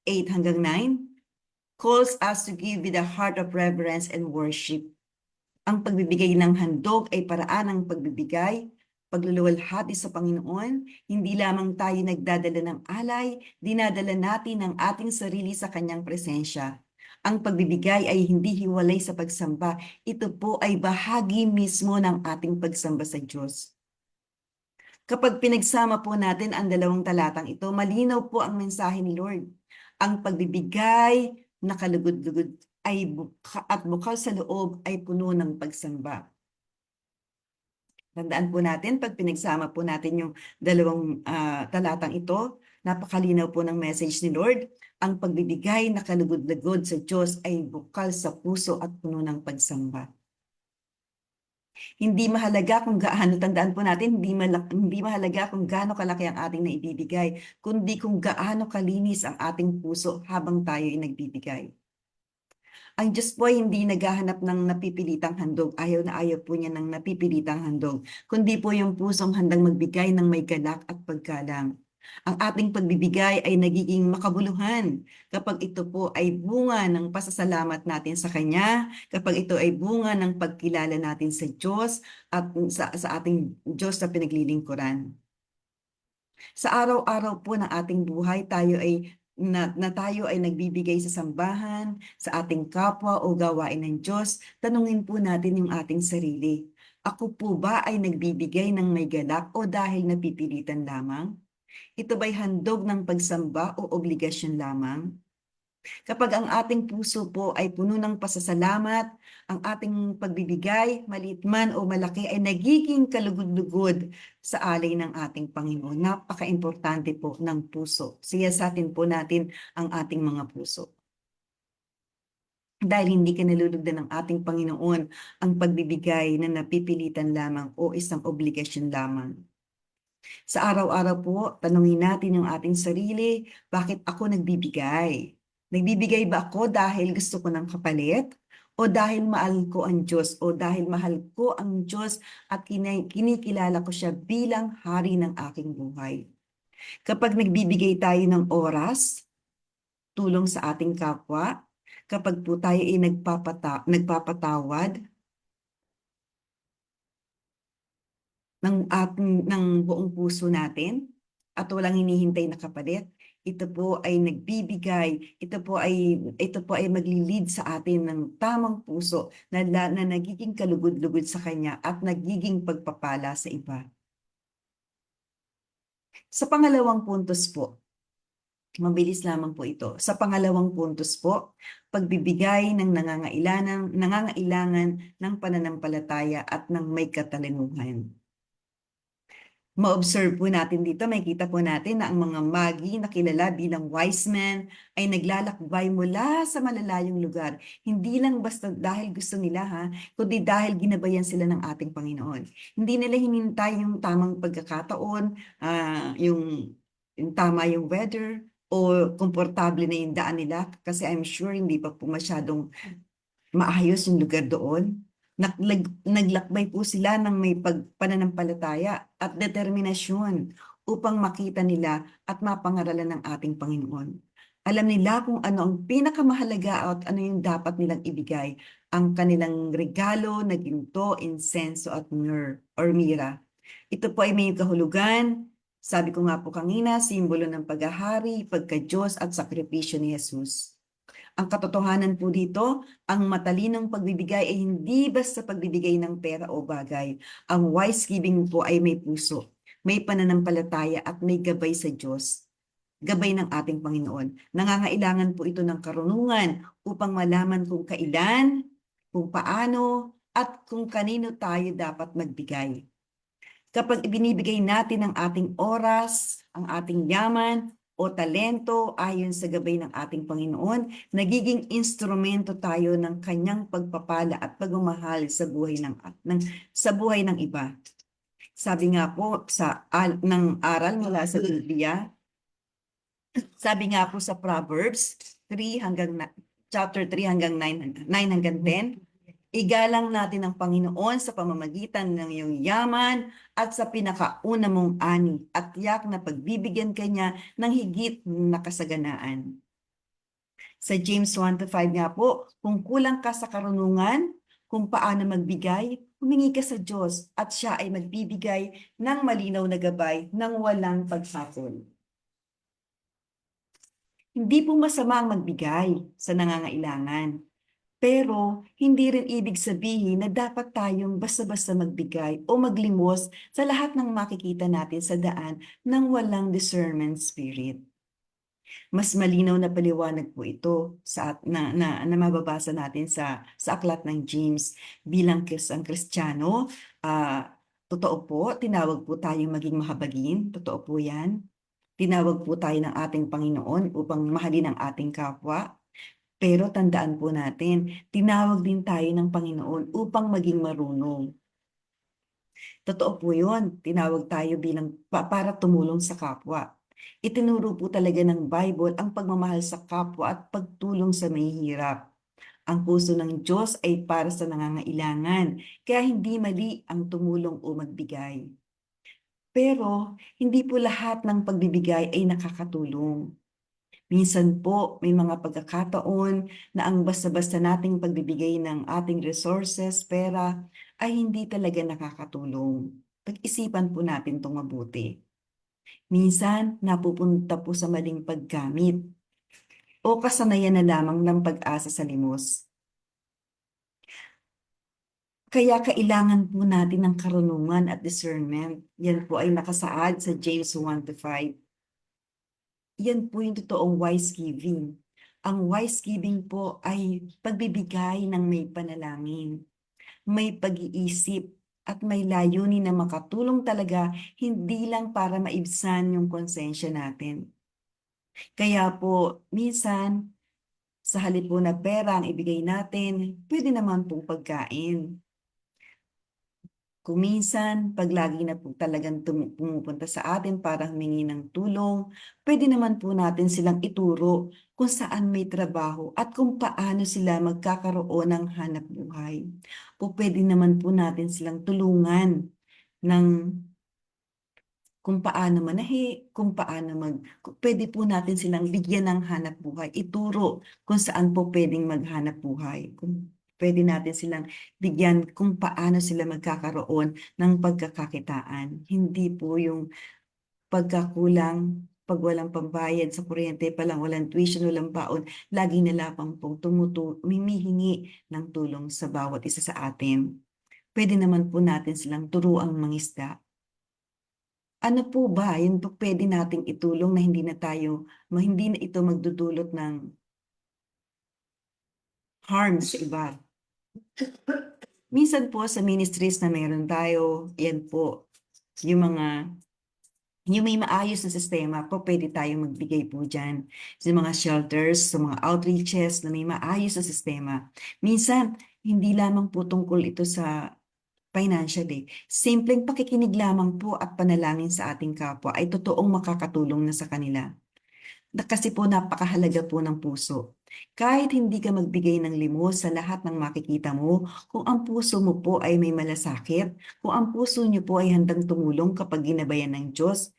8 hanggang 9, calls us to give with a heart of reverence and worship. Ang pagbibigay ng handog ay paraan ng pagbibigay, pagluluwalhati sa Panginoon, hindi lamang tayo nagdadala ng alay, dinadala natin ang ating sarili sa kanyang presensya. Ang pagbibigay ay hindi hiwalay sa pagsamba. Ito po ay bahagi mismo ng ating pagsamba sa Diyos. Kapag pinagsama po natin ang dalawang talatang ito, malinaw po ang mensahe ni Lord. Ang pagbibigay na kalugod-lugod ay at bukal sa loob ay puno ng pagsamba. Tandaan po natin, pag pinagsama po natin yung dalawang talatang ito, napakalinaw po ng message ni Lord. Ang pagbibigay na kalugod-lugod sa Diyos ay bukal sa puso at puno ng pagsamba. Hindi mahalaga kung gaano, tandaan po natin, hindi mahalaga kung gaano kalaki ang ating naibibigay, kundi kung gaano kalinis ang ating puso habang tayo ay nagbibigay. Ang Diyos po ay hindi naghahanap ng napipilitang handog. Ayaw na ayaw po niya ng napipilitang handog, kundi po yung pusong handang magbigay ng may galak at paggalang. Ang ating pagbibigay ay nagiging makabuluhan kapag ito po ay bunga ng pasasalamat natin sa Kanya, kapag ito ay bunga ng pagkilala natin sa Diyos at sa ating Diyos na pinaglilingkuran. Sa araw-araw po ng ating buhay, tayo ay nagbibigay sa sambahan, sa ating kapwa o gawain ng Diyos, tanungin po natin yung ating sarili. Ako po ba ay nagbibigay ng may galak o dahil napipilitan lamang? Ito ba'y handog ng pagsamba o obligasyon lamang? Kapag ang ating puso po ay puno ng pasasalamat, ang ating pagbibigay, maliit man o malaki, ay nagiging kalugod-lugod sa alay ng ating Panginoon. Napaka-importante po ng puso. Siyasatin po natin ang ating mga puso. Dahil hindi kinalulugdan ng ating Panginoon ang pagbibigay na napipilitan lamang o isang obligasyon lamang. Sa araw-araw po, tanungin natin yung ating sarili, bakit ako nagbibigay? Nagbibigay ba ako dahil gusto ko ng kapalit? O dahil mahal ko ang Diyos? O dahil mahal ko ang Diyos at kinikilala ko siya bilang hari ng aking buhay? Kapag nagbibigay tayo ng oras, tulong sa ating kapwa, kapag po tayo ay nagpapatawad, ng buong puso natin at walang hinihintay na kapalit, ito po ay nagbibigay, ito po ay maglilid sa atin ng tamang puso na nagiging kalugod-lugod sa Kanya at nagiging pagpapala sa iba. Sa pangalawang puntos po, mabilis lamang po ito. Sa pangalawang puntos po, pagbibigay ng nangangailangan ng pananampalataya at ng may katalinuhan. Ma-observe po natin dito, makikita po natin na ang mga magi na kilala bilang wise men ay naglalakbay mula sa malalayong lugar. Hindi lang basta dahil gusto nila kundi dahil ginabayan sila ng ating Panginoon. Hindi nila hinintay yung tamang pagkakataon, yung tama yung weather, o komportable na yung daan nila kasi I'm sure hindi pa po masyadong maayos yung lugar doon. Naglakbay po sila ng may pananampalataya at determinasyon upang makita nila at mapangaralan ng ating Panginoon. Alam nila kung ano ang pinakamahalaga at ano yung dapat nilang ibigay, ang kanilang regalo na ginto, insenso at myrrh. Ito po ay may kahulugan, sabi ko nga po kanina, simbolo ng paghahari, pagka-Diyos at sakripisyo ni Jesus. Ang katotohanan po dito, ang matalinong pagbibigay ay hindi basta pagbibigay ng pera o bagay. Ang wise giving po ay may puso, may pananampalataya at may gabay sa Diyos. Gabay ng ating Panginoon. Nangangailangan po ito ng karunungan upang malaman kung kailan, kung paano, at kung kanino tayo dapat magbigay. Kapag ibinibigay natin ang ating oras, ang ating yaman, o talento ayon sa gabay ng ating Panginoon, nagiging instrumento tayo ng kanyang pagpapala at pagmamahal sa buhay ng iba. Sabi nga po ng aral mula sa Biblia, sabi nga po sa Proverbs chapter 3 hanggang 9 hanggang 10, igalang natin ang Panginoon sa pamamagitan ng iyong yaman at sa pinakauna mong ani at tiyak na pagbibigyan ka niya ng higit na kasaganaan. Sa James 1:5 nga po, kung kulang ka sa karunungan, kung paano magbigay, humingi ka sa Diyos at siya ay magbibigay ng malinaw na gabay ng walang pagsapol. Hindi po masama ang magbigay sa nangangailangan. Pero hindi rin ibig sabihin na dapat tayong basta-basta magbigay o maglimos sa lahat ng makikita natin sa daan ng walang discernment spirit. Mas malinaw na paliwanag po ito na mababasa natin sa aklat ng James bilang ang Kristiyano. Totoo po, tinawag po tayong maging mahabagin. Totoo po yan. Tinawag po tayo ng ating Panginoon upang mahalin ang ating kapwa. Pero tandaan po natin, tinawag din tayo ng Panginoon upang maging marunong. Totoo po yun, tinawag tayo bilang para tumulong sa kapwa. Itinuro po talaga ng Bible ang pagmamahal sa kapwa at pagtulong sa mahihirap. Ang puso ng Diyos ay para sa nangangailangan, kaya hindi mali ang tumulong o magbigay. Pero hindi po lahat ng pagbibigay ay nakakatulong. Minsan po, may mga pagkakataon na ang basta-basta nating pagbibigay ng ating resources, pera, ay hindi talaga nakakatulong. Pag-isipan po natin itong mabuti. Minsan, napupunta po sa maling paggamit o kasanayan na lamang ng pag-asa sa limos. Kaya kailangan po natin ng karunungan at discernment. Yan po ay nakasaad sa James 1:5. Yan po yung totoong wise giving. Ang wise giving po ay pagbibigay ng may panalangin, may pag-iisip, at may layunin na makatulong talaga, hindi lang para maibsan yung konsensya natin. Kaya po, minsan, sa halip po na pera ang ibigay natin, pwede naman pong pagkain. Kung minsan, pag lagi na po talagang pumupunta sa atin para humingi ng tulong, pwede naman po natin silang ituro kung saan may trabaho at kung paano sila magkakaroon ng hanap buhay. O pwede naman po natin silang tulungan ng kung paano manahi, pwede po natin silang bigyan ng hanap buhay, ituro kung saan po pwedeng maghanap buhay. Pwede natin silang bigyan kung paano sila magkakaroon ng pagkakakitaan. Hindi po yung pagkakulang, pag walang pambayad sa kuryente pa lang, walang tuition, walang baon, lagi na lapang pong humihingi ng tulong sa bawat isa sa atin. Pwede naman po natin silang turuang mangisda. Ano po ba yun po pwede nating itulong na hindi na ito magdudulot ng harm sa iba? Minsan po sa ministries na meron tayo, yan po, yung may maayos na sistema po, pwede tayong magbigay po dyan. Sa mga shelters, sa mga outreaches na may maayos na sistema. Minsan, hindi lamang po tungkol ito sa financially. Simpleng pakikinig lamang po at panalangin sa ating kapwa ay totoong makakatulong na sa kanila. Kasi po napakahalaga po ng puso. Kahit hindi ka magbigay ng limos sa lahat ng makikita mo, kung ang puso mo po ay may malasakit, kung ang puso niyo po ay handang tumulong kapag ginabayan ng Diyos,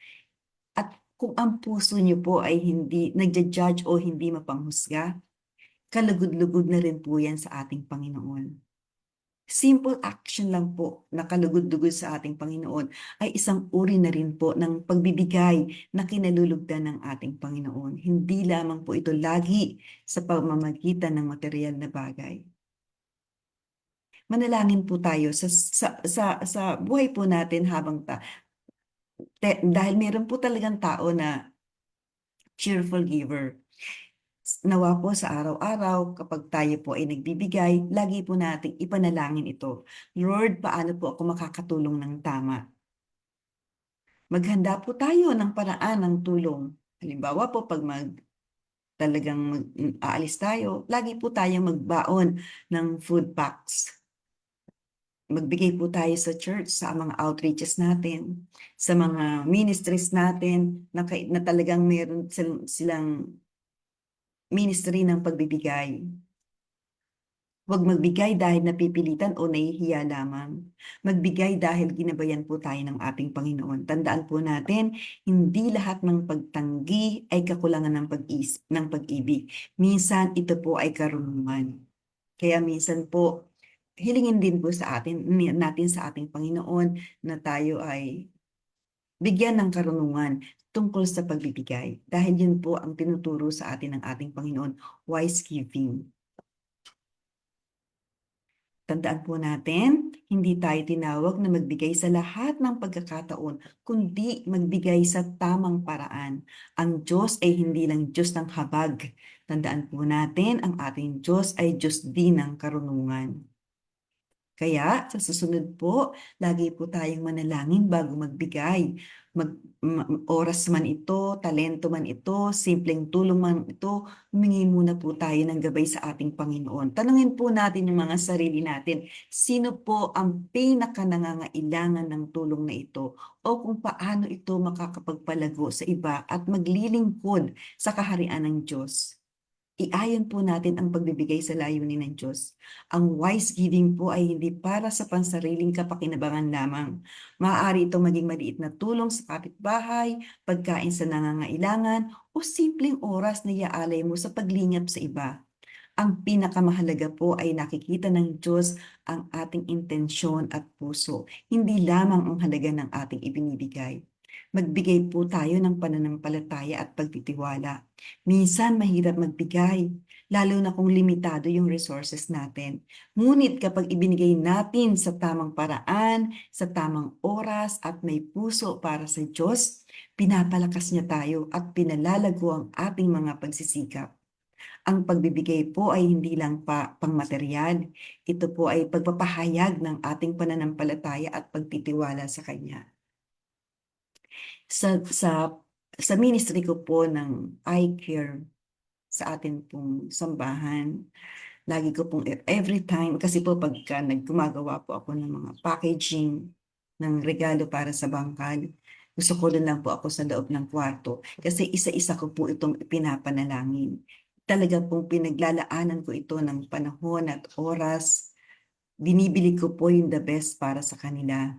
at kung ang puso niyo po ay hindi nagja-judge o hindi mapanghusga, kalugod-lugod na rin po yan sa ating Panginoon. Simple action lang po na kalugod-lugod sa ating Panginoon ay isang uri na rin po ng pagbibigay na kinalulugdan ng ating Panginoon. Hindi lamang po ito lagi sa pamamagitan ng material na bagay. Manalangin po tayo sa buhay po natin dahil meron po talagang tao na cheerful giver. Nawa po sa araw-araw, kapag tayo po ay nagbibigay, lagi po nating ipanalangin ito. Lord, paano po ako makakatulong ng tama? Maghanda po tayo ng paraan ng tulong. Halimbawa po, pag talagang aalis tayo, lagi po tayong magbaon ng food packs. Magbigay po tayo sa church, sa mga outreaches natin, sa mga ministries natin na talagang meron silang ministry ng pagbibigay. Huwag magbigay dahil napipilitan o nahihiya lamang. Magbigay dahil ginabayan po tayo ng ating Panginoon. Tandaan po natin, hindi lahat ng pagtanggi ay kakulangan ng pag-ibig. Minsan ito po ay karunungan. Kaya minsan po, hilingin din po sa natin sa ating Panginoon na tayo ay bigyan ng karunungan tungkol sa pagbibigay. Dahil yun po ang tinuturo sa atin ng ating Panginoon, wise giving. Tandaan po natin, hindi tayo tinawag na magbigay sa lahat ng pagkakataon, kundi magbigay sa tamang paraan. Ang Diyos ay hindi lang Diyos ng habag. Tandaan po natin, ang ating Diyos ay Diyos din ng karunungan. Kaya sa susunod po, lagi po tayong manalangin bago magbigay. Oras man ito, talento man ito, simpleng tulong man ito, humingi muna po tayo ng gabay sa ating Panginoon. Tanungin po natin yung mga sarili natin, sino po ang pinaka-nangangailangan ng tulong na ito o kung paano ito makakapagpalago sa iba at maglilingkod sa kaharian ng Diyos. Iayon po natin ang pagbibigay sa layunin ng Diyos. Ang wise giving po ay hindi para sa pansariling kapakinabangan lamang. Maaari itong maging maliit na tulong sa kapitbahay, pagkain sa nangangailangan, o simpleng oras na iaalay mo sa paglingap sa iba. Ang pinakamahalaga po ay nakikita ng Diyos ang ating intensyon at puso, hindi lamang ang halaga ng ating ibinibigay. Magbigay po tayo ng pananampalataya at pagtitiwala. Minsan mahirap magbigay, lalo na kung limitado yung resources natin. Ngunit kapag ibinigay natin sa tamang paraan, sa tamang oras at may puso para sa Diyos, pinapalakas niya tayo at pinalalago ang ating mga pagsisikap. Ang pagbibigay po ay hindi lang pangmaterial. Ito po ay pagpapahayag ng ating pananampalataya at pagtitiwala sa Kanya. Sa ministry ko po ng eye care sa atin pong sambahan, lagi ko pong every time, kasi po pagka gumagawa po ako ng mga packaging ng regalo para sa bangkal, gusto ko doon lang po ako sa loob ng kwarto kasi isa-isa ko po itong ipinapanalangin. Talaga pong pinaglalaanan ko ito ng panahon at oras. Binibili ko po yung the best para sa kanila.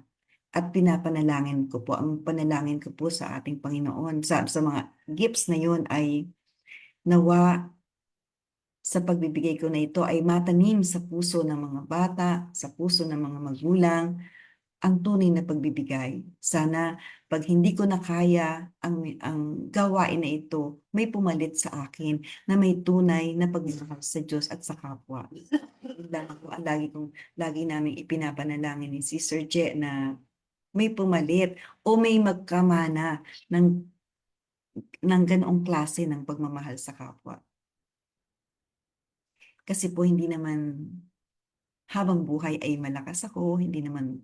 At pinapanalangin ko po, ang panalangin ko po sa ating Panginoon, sa mga gifts na yun ay nawa sa pagbibigay ko na ito ay matanim sa puso ng mga bata, sa puso ng mga magulang, ang tunay na pagbibigay. Sana pag hindi ko na kaya ang gawain na ito, may pumalit sa akin na may tunay na pagmamahal sa Diyos at sa kapwa. Lagi namin ipinapanalangin ni Sister Je na may pumalit o may magkamana ng ganoong klase ng pagmamahal sa kapwa. Kasi po hindi naman habang buhay ay malakas ako, hindi naman,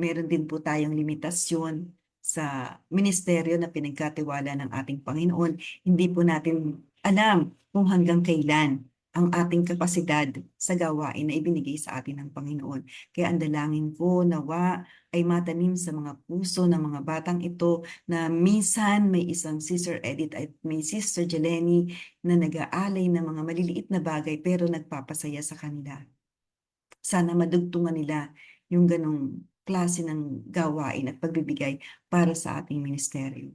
meron din po tayong limitasyon sa ministeryo na pinagkatiwala ng ating Panginoon. Hindi po natin alam kung hanggang kailan ang ating kapasidad sa gawain na ibinigay sa atin ng Panginoon. Kaya ang dalangin ko nawa ay matanim sa mga puso ng mga batang ito na minsan may isang Sister Edith at may Sister Jeleni na nag-aalay ng mga maliliit na bagay pero nagpapasaya sa kanila. Sana madugtungan nila yung ganong klase ng gawain at pagbibigay para sa ating ministeryo.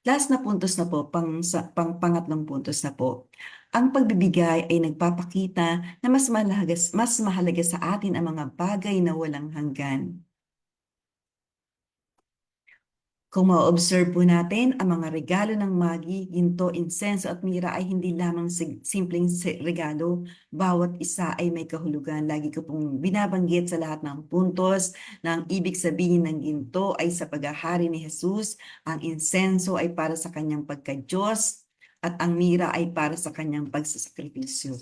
Last na puntos na po, pangatlong puntos na po. Ang pagbibigay ay nagpapakita na mas mahalaga sa atin ang mga bagay na walang hanggan. Kung ma-observe po natin, ang mga regalo ng magi, ginto, insenso at mira ay hindi lamang simpleng regalo. Bawat isa ay may kahulugan. Lagi ko pong binabanggit sa lahat ng puntos na ang ibig sabihin ng ginto ay sa paghahari ni Jesus, ang insenso ay para sa kanyang pagka-Diyos, at ang mira ay para sa kanyang pagsasakripisyo.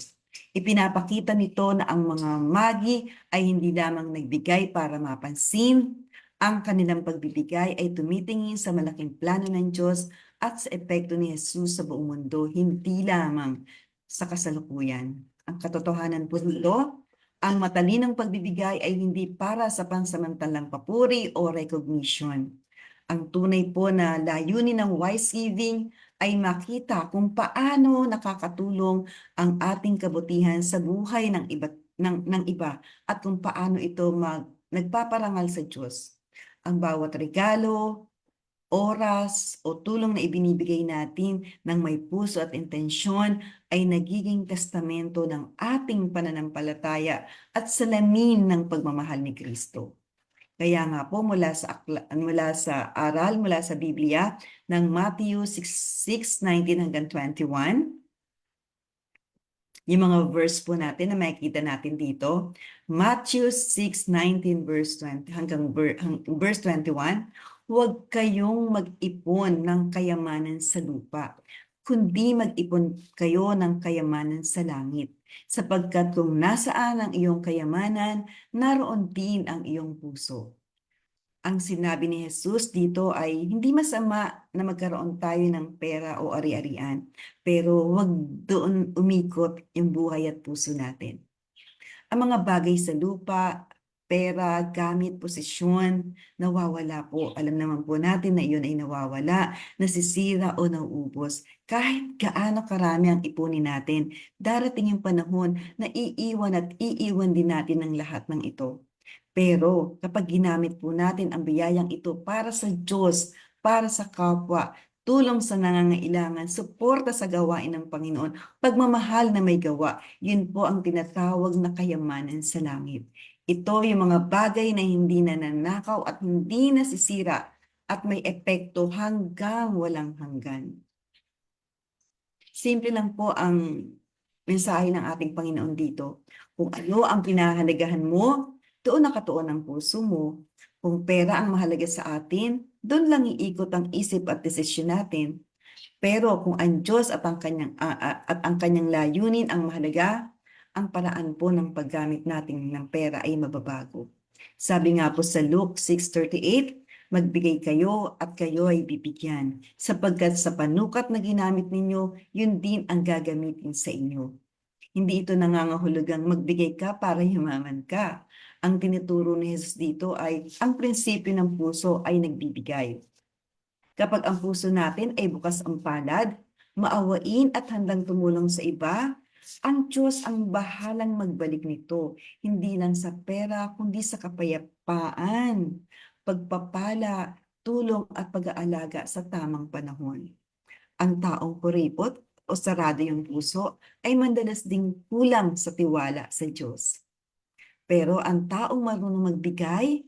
Ipinapakita nito na ang mga magi ay hindi lamang nagbigay para mapansin. Ang kanilang pagbibigay ay tumitingin sa malaking plano ng Diyos at sa epekto ni Jesus sa buong mundo, hindi lamang sa kasalukuyan. Ang katotohanan po nito, ang matalinong pagbibigay ay hindi para sa pansamantalang papuri o recognition. Ang tunay po na layunin ng wise giving ay makita kung paano nakakatulong ang ating kabutihan sa buhay ng iba at kung paano ito nagpaparangal sa Diyos. Ang bawat regalo oras o tulong na ibinibigay natin ng may puso at intensyon ay nagiging testamento ng ating pananampalataya at salamin ng pagmamahal ni Kristo. Kaya nga po mula sa aral mula sa Biblia ng Matthew 6:19 hanggang 21, yung mga verse po natin na makikita natin dito, Matthew 6:19 hanggang verse 21, huwag kayong mag-ipon ng kayamanan sa lupa, kundi mag-ipon kayo ng kayamanan sa langit. Sapagkat kung nasaan ang iyong kayamanan, naroon din ang iyong puso. Ang sinabi ni Jesus dito ay hindi masama na magkaroon tayo ng pera o ari-arian, pero wag doon umikot yung buhay at puso natin. Ang mga bagay sa lupa, pera, gamit, posisyon, nawawala po. Alam naman po natin na iyon ay nawawala, nasisira o nauubos. Kahit gaano karami ang ipunin natin, darating yung panahon na iiwan at iiwan din natin ang lahat ng ito. Pero kapag ginamit po natin ang biyayang ito para sa Diyos, para sa kapwa, tulong sa nangangailangan, suporta sa gawain ng Panginoon, pagmamahal na may gawa, yun po ang tinatawag na kayamanan sa langit. Ito yung mga bagay na hindi nananakaw at hindi nasisira at may epekto hanggang walang hanggan. Simple lang po ang mensahe ng ating Panginoon dito. Kung ano ang pinahalagahan mo, doon nakatuon ang puso mo. Kung pera ang mahalaga sa atin, doon lang iikot ang isip at desisyon natin. Pero kung ang Diyos at ang kanyang layunin ang mahalaga, ang paraan po ng paggamit natin ng pera ay mababago. Sabi nga po sa Luke 6:38, magbigay kayo at kayo ay bibigyan, sapagkat sa panukat na ginamit ninyo, yun din ang gagamitin sa inyo. Hindi ito nangangahulugang magbigay ka para yumaman ka. Ang tinuturo ni Jesus dito ay ang prinsipyo ng puso ay nagbibigay. Kapag ang puso natin ay bukas ang palad, maawain at handang tumulong sa iba, ang Diyos ang bahalang magbalik nito, hindi lang sa pera, kundi sa kapayapaan, pagpapala, tulong at pag-aalaga sa tamang panahon. Ang taong kuripot o sarado yung puso ay madalas ding kulang sa tiwala sa Diyos. Pero ang taong marunong magbigay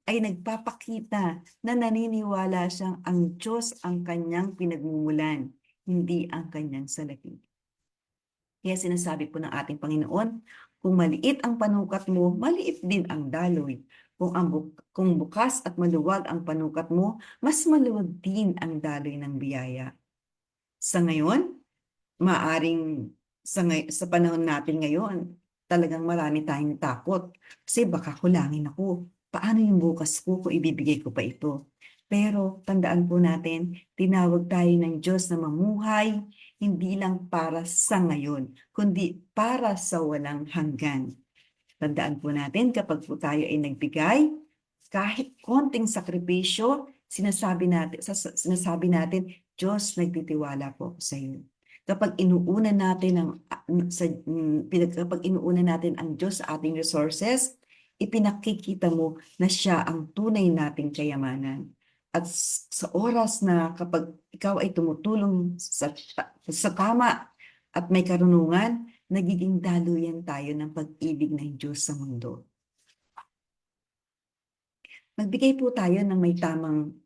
ay nagpapakita na naniniwala siyang ang Diyos ang kanyang pinagmumulan, hindi ang kanyang salapi. Kaya sinasabi po ng ating Panginoon, kung maliit ang panukat mo, maliit din ang daloy. Kung bukas at maluwag ang panukat mo, mas maluwag din ang daloy ng biyaya. Sa ngayon, sa panahon natin ngayon, talagang marami tayong takot. Kasi baka kulangin ako. Paano yung bukas ko kung ibibigay ko pa ito? Pero tandaan po natin, tinawag tayo ng Diyos na mamuhay, hindi lang para sa ngayon, kundi para sa walang hanggan. Tandaan po natin, kapag po tayo ay nagbigay, kahit konting sakripisyo, sinasabi natin, Diyos, nagtitiwala po ako sa iyo. Kapag inuuna natin ang Diyos sa ating resources, ipinakikita mo na siya ang tunay nating kayamanan. At sa oras na kapag ikaw ay tumutulong sa tama at may karunungan, nagiging daluyan tayo ng pag-ibig ng Diyos sa mundo. Magbigay po tayo ng may tamang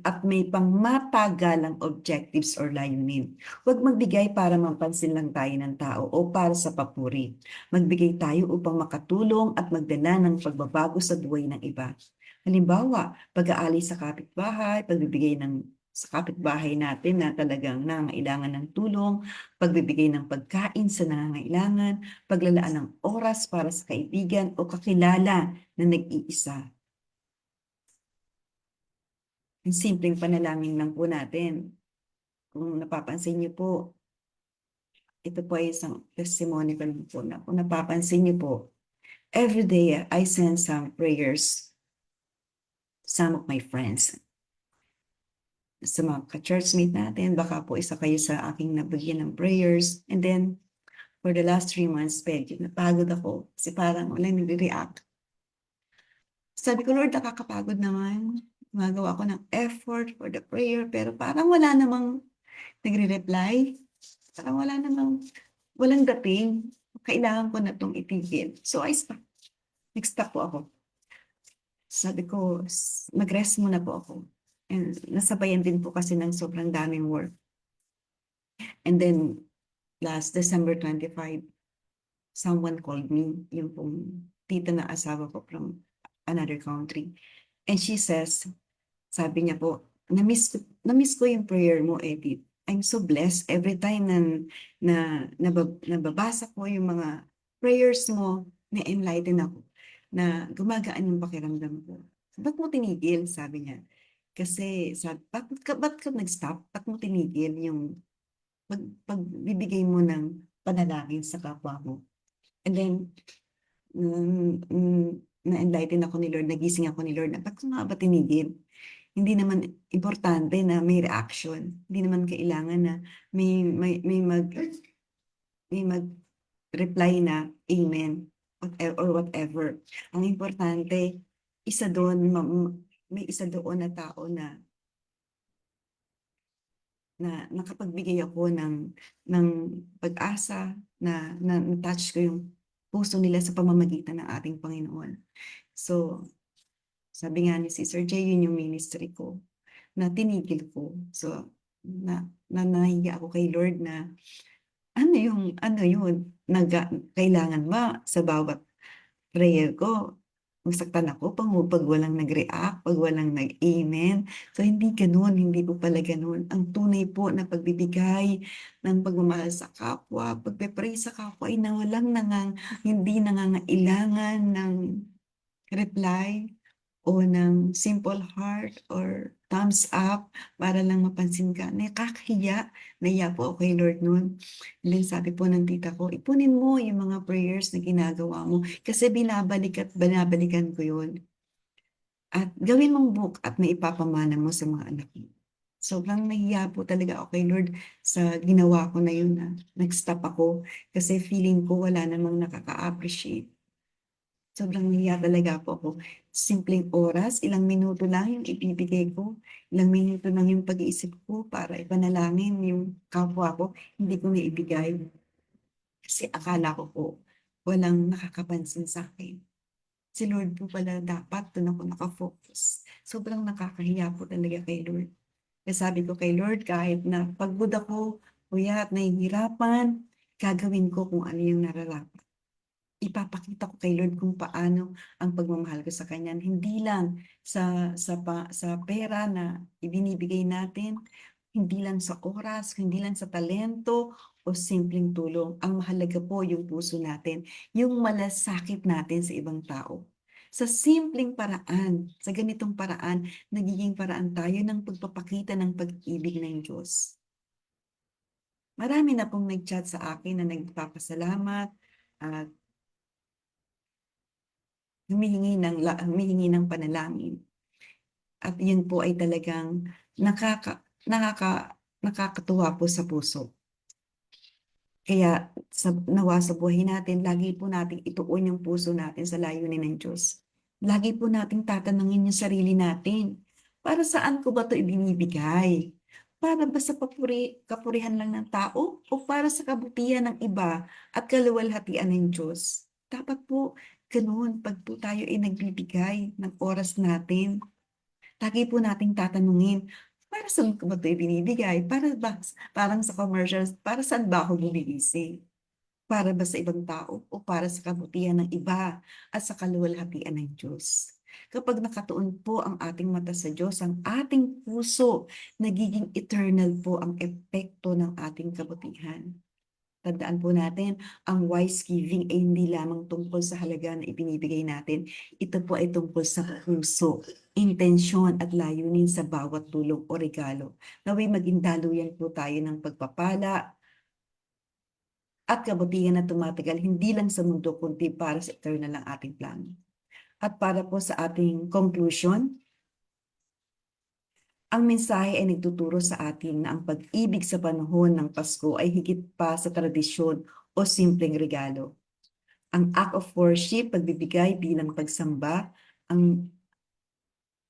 at may pangmatagalang objectives or layunin. Huwag magbigay para mapansin lang tayo ng tao o para sa papuri. Magbigay tayo upang makatulong at magdala ng pagbabago sa buhay ng iba. Halimbawa, pag-aali sa kapitbahay, pagbibigay sa kapitbahay natin na talagang nangangailangan ng tulong, pagbibigay ng pagkain sa nangangailangan, paglalaan ng oras para sa kaibigan o kakilala na nag-iisa. Ang simpleng panalangin lang po natin. Kung napapansin niyo po, ito po ay isang testimony ko lang po na kung napapansin niyo po, every day I send some prayers to some of my friends. Sa mga ka-churchmate natin, baka po isa kayo sa aking nabigyan ng prayers. And then, for the last 3 months, medyo napagod ako kasi parang wala nire-react. Sabi ko, Lord, nakakapagod naman. gumagawa ako ng effort for the prayer, pero parang wala namang nagre-reply. Parang wala namang, walang dating. Kailangan ko na itong itigil. So I stop. Nag-stop po ako. Sabi ko, mag-rest muna po ako. And nasabayan din po kasi ng sobrang daming work. And then, last December 25, someone called me, yung pong tita na asawa ko from another country. And she says, sabi niya po, na-miss ko yung prayer mo, Edith. I'm so blessed every time nababasa ko yung mga prayers mo, na-enlighten ako, na gumagaan yung pakiramdam ko. Ba't mo tinigil? Sabi niya. Kasi, ba't ka nag-stop? Ba't mo tinigil yung pagbibigay mo ng panalangin sa kapwa mo? And then, na-enlighten ako ni Lord, nagising ako ni Lord, na ba't ko nga ba tinigil? Hindi naman importante na may reaction. Hindi naman kailangan na may mag-reply na amen or whatever. Ang importante, may isa doon na tao na nakapagbigay ako ng pag-asa, na touch ko yung puso nila sa pamamagitan ng ating Panginoon. So, sabi nga ni Sister J, yun yung ministry ko, na tinigil ko. So, nahiya ako kay Lord na, ano yun, kailangan ba sa bawat prayer ko, masaktan ako pag walang nag-react, pag walang nag-amen. So, hindi ganun, hindi po pala ganun. Ang tunay po na pagbibigay ng pagmamahal sa kapwa, pagpe-pray sa kapwa ay hindi nangangailangan ng reply o ng simple heart or thumbs up para lang mapansin ka. Nakakahiya. Nahiya po ako kay Lord noon. And then sabi po ng tita ko, ipunin mo yung mga prayers na ginagawa mo kasi binabalikan ko yun. At gawin mong book at maipapamana mo sa mga anak mo. Sobrang nahiya po talaga ako kay Lord sa ginawa ko na yun, na nag-stop ako kasi feeling ko wala namang nakaka-appreciate. Sobrang nahiya talaga po ako. Simpleng oras, ilang minuto lang yung ibibigay ko, ilang minuto lang yung pag-iisip ko para ipanalangin yung kapwa ko, hindi ko na ibigay. Kasi akala ko po, walang nakakapansin sa akin. Si Lord po pala dapat, doon ako nakafocus. Sobrang nakakahiya po talaga kay Lord. Kaya sabi ko kay Lord, kahit na pagod ako, at nahihirapan, gagawin ko kung ano yung nararapat. Ipapakita ko kay Lord kung paano ang pagmamahal ko sa Kanya. Hindi lang sa pera na ibinibigay natin, hindi lang sa oras, hindi lang sa talento o simpleng tulong. Ang mahalaga po yung puso natin, yung malasakit natin sa ibang tao. Sa simpleng paraan, sa ganitong paraan, nagiging paraan tayo ng pagpapakita ng pag-ibig ng Diyos. Marami na pong nag-chat sa akin na nagpapasalamat at humihingi ng panalangin. At yun po ay talagang nakakatuwa po sa puso. Kaya nawa sa buhay natin, lagi po nating ituon yung puso natin sa layunin ng Diyos. Lagi po nating tatanungin yung sarili natin, para saan ko ba ito ibinibigay? Para ba sa kapurihan lang ng tao o para sa kabutihan ng iba at kaluwalhatian ng Diyos? Dapat po ganun, pag po tayo ay nagbibigay ng oras natin, lagi po nating tatanungin, para saan ko ba ito ibinibigay? Parang sa commercials, para saan ba ako bumibisi? Para ba sa ibang tao o para sa kabutihan ng iba at sa kaluwalhatian ng Diyos? Kapag nakatuon po ang ating mata sa Diyos, ang ating puso, nagiging eternal po ang epekto ng ating kabutihan. Tandaan po natin, ang wise giving ay hindi lamang tungkol sa halaga na ibinibigay natin. Ito po ay tungkol sa puso, intensyon at layunin sa bawat tulong o regalo. Naway maging daluyan po tayo ng pagpapala at kabutihan na tumatagal, hindi lang sa mundo, kundi para sa eternal ang ating plano. At para po sa ating conclusion, ang mensahe ay nagtuturo sa atin na ang pag-ibig sa panahon ng Pasko ay higit pa sa tradisyon o simpleng regalo. Ang act of worship, pagbibigay bilang pagsamba, ang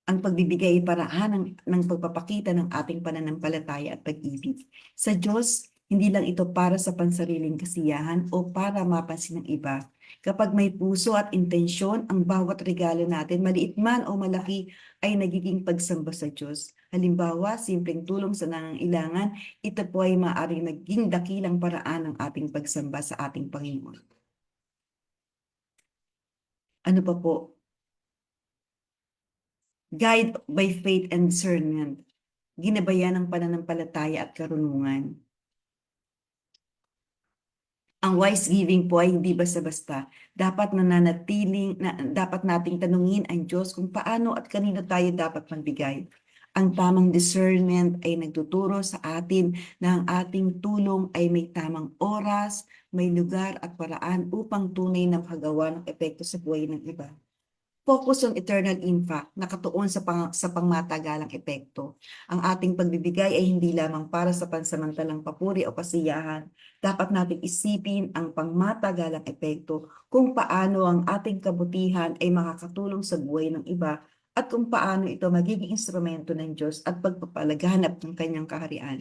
Ang pagbibigay ay paraan ng pagpapakita ng ating pananampalataya at pag-ibig. Sa Diyos, hindi lang ito para sa pansariling kasiyahan o para mapansin ng iba. Kapag may puso at intensyon, ang bawat regalo natin, maliit man o malaki, ay nagiging pagsamba sa Diyos. Halimbawa, simpleng tulong sa nangangailangan, ito po ay maaaring naging dakilang paraan ng ating pagsamba sa ating Panginoon. Ano pa po? Guide by faith and discernment. Ginabayan ng pananampalataya at karunungan. Ang wise giving po ay hindi basta-basta. Dapat dapat nating tanungin ang Diyos kung paano at kanino tayo dapat magbigay. Ang tamang discernment ay nagtuturo sa atin na ang ating tulong ay may tamang oras, may lugar at paraan upang tunay na makagawa ng epekto sa buhay ng iba. Focus on eternal impact, nakatuon sa pangmatagalang epekto. Ang ating pagbibigay ay hindi lamang para sa pansamantalang papuri o kasiyahan. Dapat nating isipin ang pangmatagalang epekto kung paano ang ating kabutihan ay makakatulong sa buhay ng iba at kung paano ito magiging instrumento ng Diyos at pagpapalaganap ng kanyang kaharian.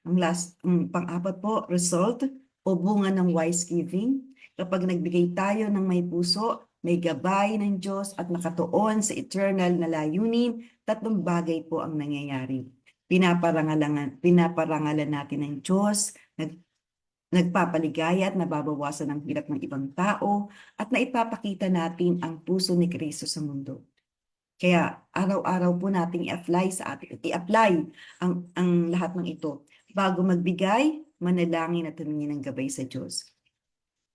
Ang pang-apat po, result o bunga ng wise giving. Kapag nagbigay tayo ng may puso, may gabay ng Diyos at nakatuon sa eternal na layunin, tatlong bagay po ang nangyayari. Pinaparangalan natin ng Diyos, nagpapaligaya at nababawasan ang hirap ng ibang tao, at naipapakita natin ang puso ni Kristo sa mundo. Kaya araw-araw po nating i-apply ang lahat ng ito. Bago magbigay, manalangin at humingi ng gabay sa Diyos.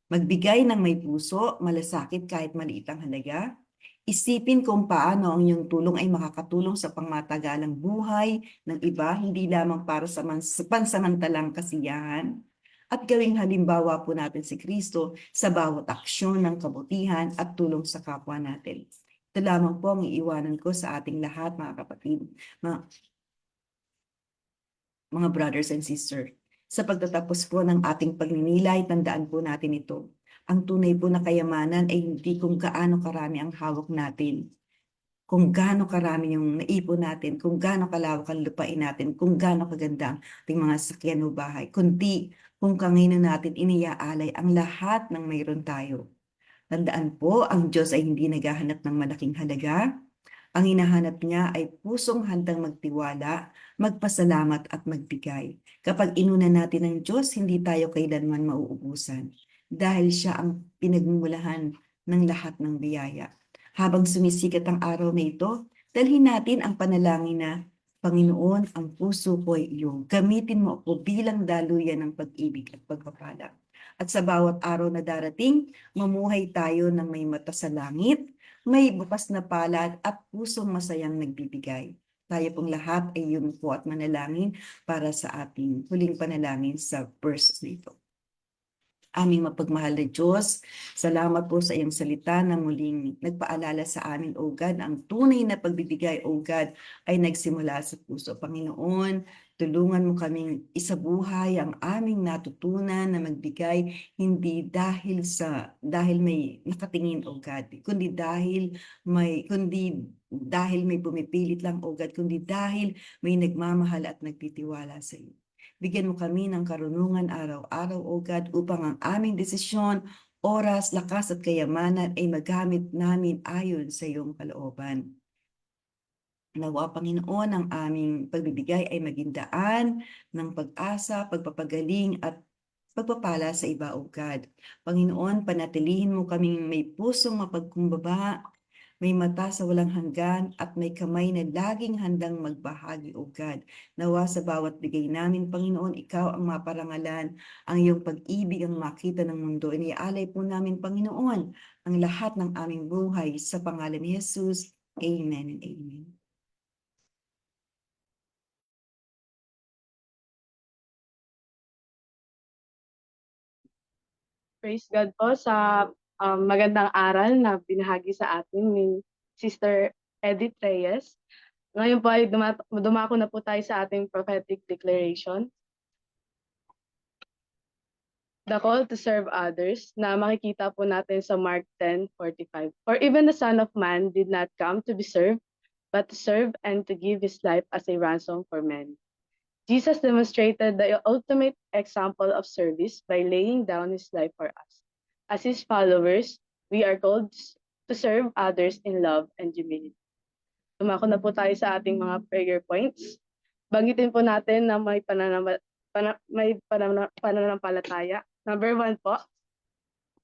Magbigay ng may puso, malasakit kahit maliit ang halaga. Isipin kung paano ang iyong tulong ay makakatulong sa pangmatagalang buhay ng iba, hindi lamang para sa pansamantalang kasiyahan. At gawing halimbawa po natin si Kristo sa bawat aksyon ng kabutihan at tulong sa kapwa natin. Ito lamang po ang iiwanan ko sa ating lahat, mga kapatid, mga brothers and sisters. Sa pagtatapos po ng ating pagninilay, tandaan po natin ito. Ang tunay po na kayamanan ay hindi kung gaano karami ang hawak natin, kung gaano karami yung naipon natin, kung gaano kalawak ang lupain natin, kung gaano kaganda ang ating mga sakyan o bahay, kundi kung kanino natin iniaalay ang lahat ng mayroon tayo. Tandaan po, ang Diyos ay hindi naghahanap ng malaking halaga. Ang hinahanap niya ay pusong handang magtiwala, magpasalamat at magbigay. Kapag inuna natin ang Diyos, hindi tayo kailanman mauubusan dahil siya ang pinagmumulahan ng lahat ng biyaya. Habang sumisikat ang araw na ito, dalhin natin ang panalangin na, Panginoon, ang puso ko ay iyong. Gamitin mo ako bilang daluyan ng pag-ibig at pagpapala. At sa bawat araw na darating, mamuhay tayo ng may mata sa langit, may bukas na palad at pusong masayang nagbibigay. Tayo pong lahat ay yumuko at manalangin para sa ating huling panalangin sa verse nito. Aming mapagmahal na Diyos, salamat po sa iyong salita na muling nagpaalala sa amin, O God, ang tunay na pagbibigay, O God, ay nagsimula sa puso. Panginoon, tulungan mo kaming isabuhay ang aming natutunan na magbigay hindi dahil may nakatingin, O God, kundi dahil may pumipilit lang, O God, kundi dahil may nagmamahal at nagtitiwala sa iyo. Bigyan mo kami ng karunungan araw-araw, O God, upang ang aming desisyon, oras, lakas at kayamanan ay magamit namin ayon sa iyong kalooban. Nawa, Panginoon, ang aming pagbibigay ay maging daan ng pag-asa, pagpapagaling at pagpapala sa iba, O God. Panginoon, panatilihin mo kaming may pusong mapagkumbaba, may mata sa walang hanggan at may kamay na laging handang magbahagi, O God. Nawa sa bawat bigay namin, Panginoon, ikaw ang maparangalan, ang iyong pag-ibig ang makita ng mundo. Iniaalay po namin, Panginoon, ang lahat ng aming buhay sa pangalan ni Jesus. Amen and amen. Praise God po sa magandang aral na binahagi sa atin ni Sister Edith Reyes. Ngayon po ay dumako na po tayo sa ating prophetic declaration. The call to serve others na makikita po natin sa Mark 10:45. For even the Son of Man did not come to be served, but to serve and to give his life as a ransom for many. Jesus demonstrated the ultimate example of service by laying down his life for us. As his followers, we are called to serve others in love and humility. Dumako na po tayo sa ating mga prayer points. Banggitin po natin na pananampalataya. Number 1 po,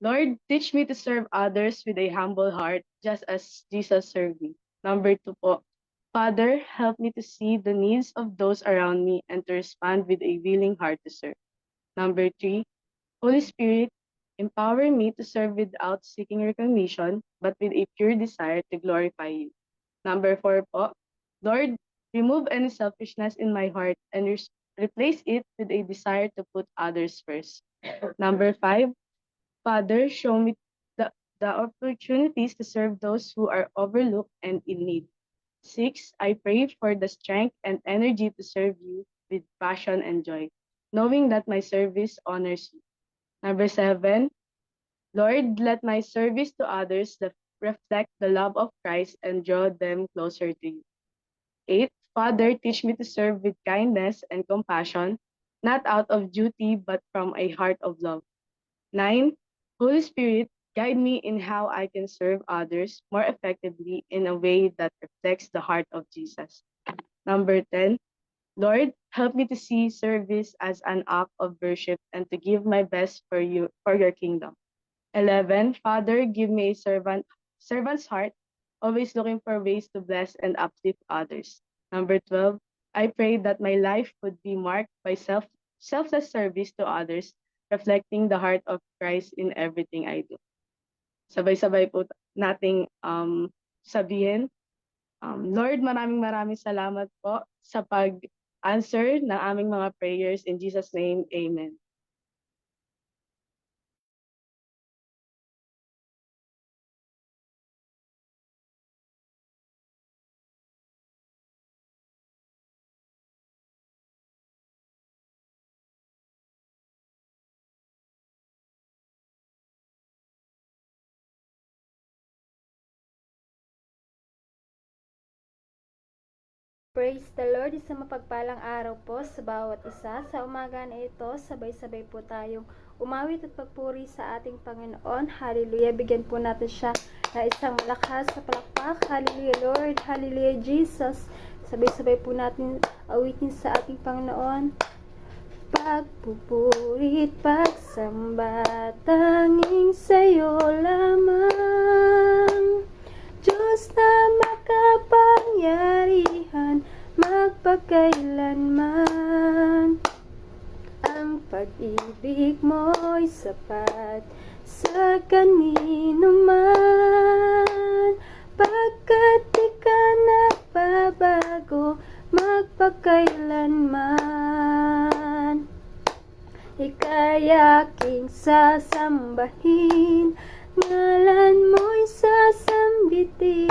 Lord, teach me to serve others with a humble heart, just as Jesus served me. Number 2 po, Father, help me to see the needs of those around me and to respond with a willing heart to serve. Number 3, Holy Spirit, empower me to serve without seeking recognition, but with a pure desire to glorify you. Number 4 po, Lord, remove any selfishness in my heart and replace it with a desire to put others first. Number 5, Father, show me the opportunities to serve those who are overlooked and in need. 6, I pray for the strength and energy to serve you with passion and joy, knowing that my service honors you. Number 7, Lord, let my service to others reflect the love of Christ and draw them closer to you. 8, Father, teach me to serve with kindness and compassion, not out of duty, but from a heart of love. 9, Holy Spirit, guide me in how I can serve others more effectively in a way that reflects the heart of Jesus. Number 10, Lord, help me to see service as an act of worship and to give my best for your kingdom. 11, Father, give me a servant's heart, always looking for ways to bless and uplift others. Number 12, I pray that my life would be marked by selfless service to others, reflecting the heart of Christ in everything I do. Sabay-sabay po nating sabihin, Lord, maraming salamat po sa pag-answer ng aming mga prayers. In Jesus' name, Amen. Praise the Lord, isang mapagpalang araw po sa bawat isa. Sa umaga na ito, sabay-sabay po tayong umawit at pagpuri sa ating Panginoon. Hallelujah, bigyan po natin siya na isang malakas na palakpak. Hallelujah Lord, Hallelujah Jesus. Sabay-sabay po natin awitin sa ating Panginoon. Pagpupuri at pagsamba, tanging sa'yo lamang. Diyos na makapangyarihan, magpakailanman. Ang pag-ibig mo'y sapat sa kanino man, pagkat di ka nagbabago, magpakailanman. Ika'y aking sasambahin, ngalan mo'y sasambitin,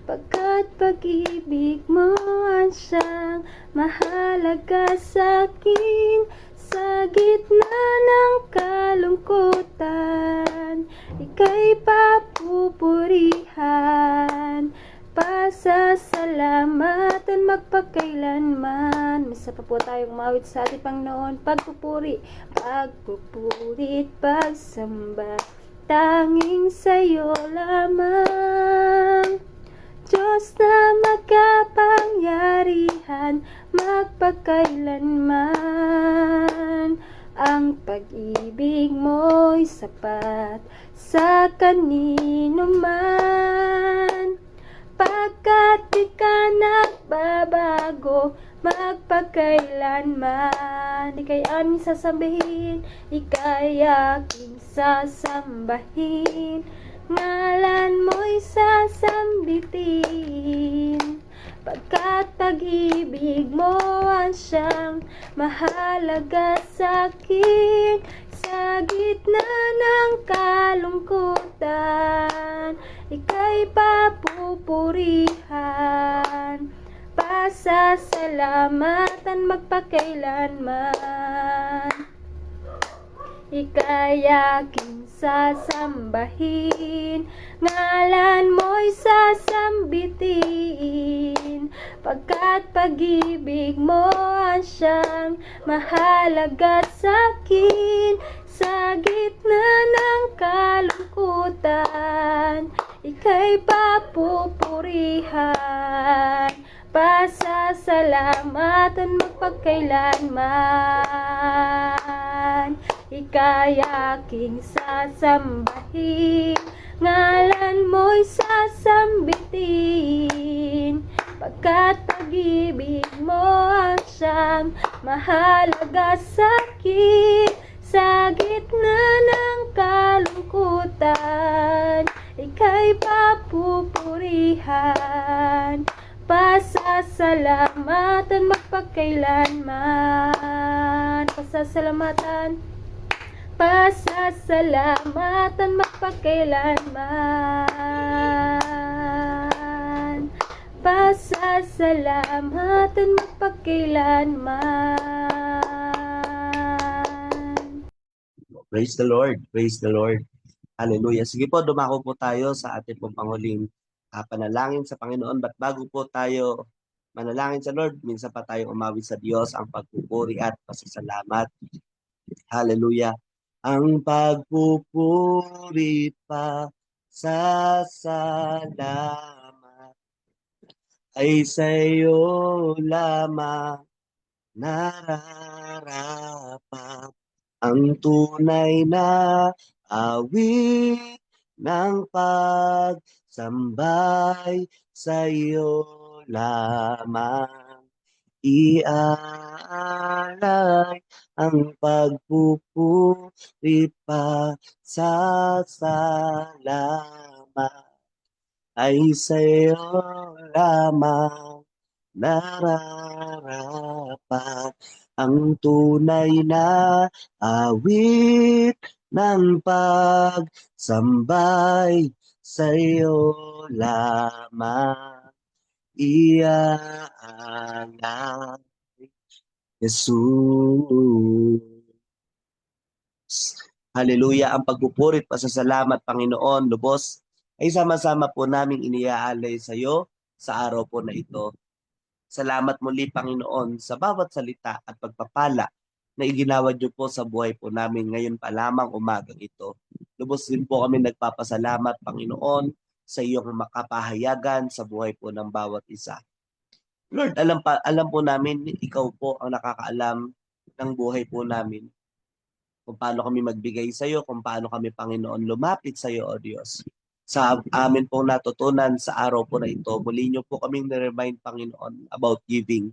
pagkat pag-ibig mo ang siyang mahalaga sa'kin. Sa gitna ng kalungkutan, ika'y papupurihan, pasasalamatan magpakailanman. Misa pa po tayong umawit sa ating Panginoon. Pagpupuri at pagsamba, tanging sa'yo lamang. Diyos na makapangyarihan, magpakailanman. Ang pag-ibig mo'y sapat sa kanino man, pagkat di ka nagbabago, magpakailanman. Ika'y aming sasambahin, ika'y aking sasambahin, ngalan mo'y sasambitin, pagkat pag-ibig mo ang siyang mahalaga sa'kin. Sa gitna ng kalungkutan, ika'y papupurihan, pasasalamatan magpakailanman. ika'y aking sasambahin, ngalan mo'y sasambitin, pagkat pag-ibig mo ang siyang mahalaga sa'kin. Sa gitna ng kalungkutan, ika'y papupurihan, pasasalamatan magpagkailanman. Ika'y aking sasambahin, ngalan mo'y sasambitin, pagkat pag-ibig mo ang siyang mahalaga sa'kin. Sa gitna ng kalungkutan, ika'y papupurihan, pasasalamatan magpagkailanman. Pasasalamatan, pasasalamatan magpagkailanman. Pasasalamatan magpagkailanman. Praise the Lord. Praise the Lord. Hallelujah. Sige po, dumako po tayo sa ating pong panghuling panalangin sa Panginoon. But bago po tayo manalangin sa Lord, minsan pa tayo umawit sa Diyos ang pagpupuri at pasasalamat. Hallelujah. Ang pagpupuri pa sa salamat ay sa iyo lamang nararapat. Ang tunay na awit ng pagsambay sa iyo lamang. Iaalay ang pagpupuri pa sa salamat ay sa iyo lamang nararapat. Ang tunay na awit ng pagsambay sa iyo lamang. Iaalay, Jesus. Hallelujah. Ang pagpupuri at pasasalamat, Panginoon, lubos, ay sama-sama po namin iniaalay sa iyo sa araw po na ito. Salamat muli, Panginoon, sa bawat salita at pagpapala na iginawad niyo po sa buhay po namin ngayon pa lamang umagang ito. Lubos din po kami nagpapasalamat, Panginoon, sa iyong makapahayagan sa buhay po ng bawat isa. Lord, alam po namin, ikaw po ang nakakaalam ng buhay po namin. Kung paano kami magbigay sa iyo, kung paano kami, Panginoon, lumapit sa iyo, O Diyos. Sa amin pong natutunan sa araw po na ito, muli niyo po kaming na-remind, Panginoon, about giving.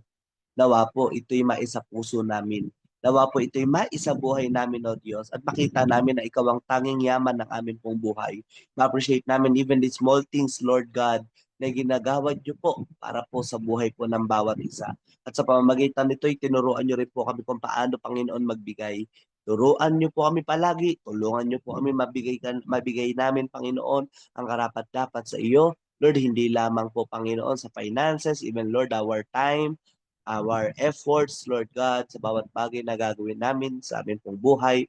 Nawa po ito'y maisa puso namin. Nawa po ito'y maisa buhay namin, O Diyos. At makita namin na ikaw ang tanging yaman ng amin pong buhay. Ma-appreciate namin even the small things, Lord God, na ginagawad niyo po para po sa buhay po ng bawat isa. At sa pamamagitan nito'y tinuruan niyo rin po kami kung paano, Panginoon, magbigay. Turuan niyo po kami palagi, tulungan niyo po kami mabigay namin, Panginoon, ang karapat-dapat sa iyo. Lord, hindi lamang po, Panginoon, sa finances, even, Lord, our time, our efforts, Lord God, sa bawat bagay na gagawin namin sa amin pong buhay,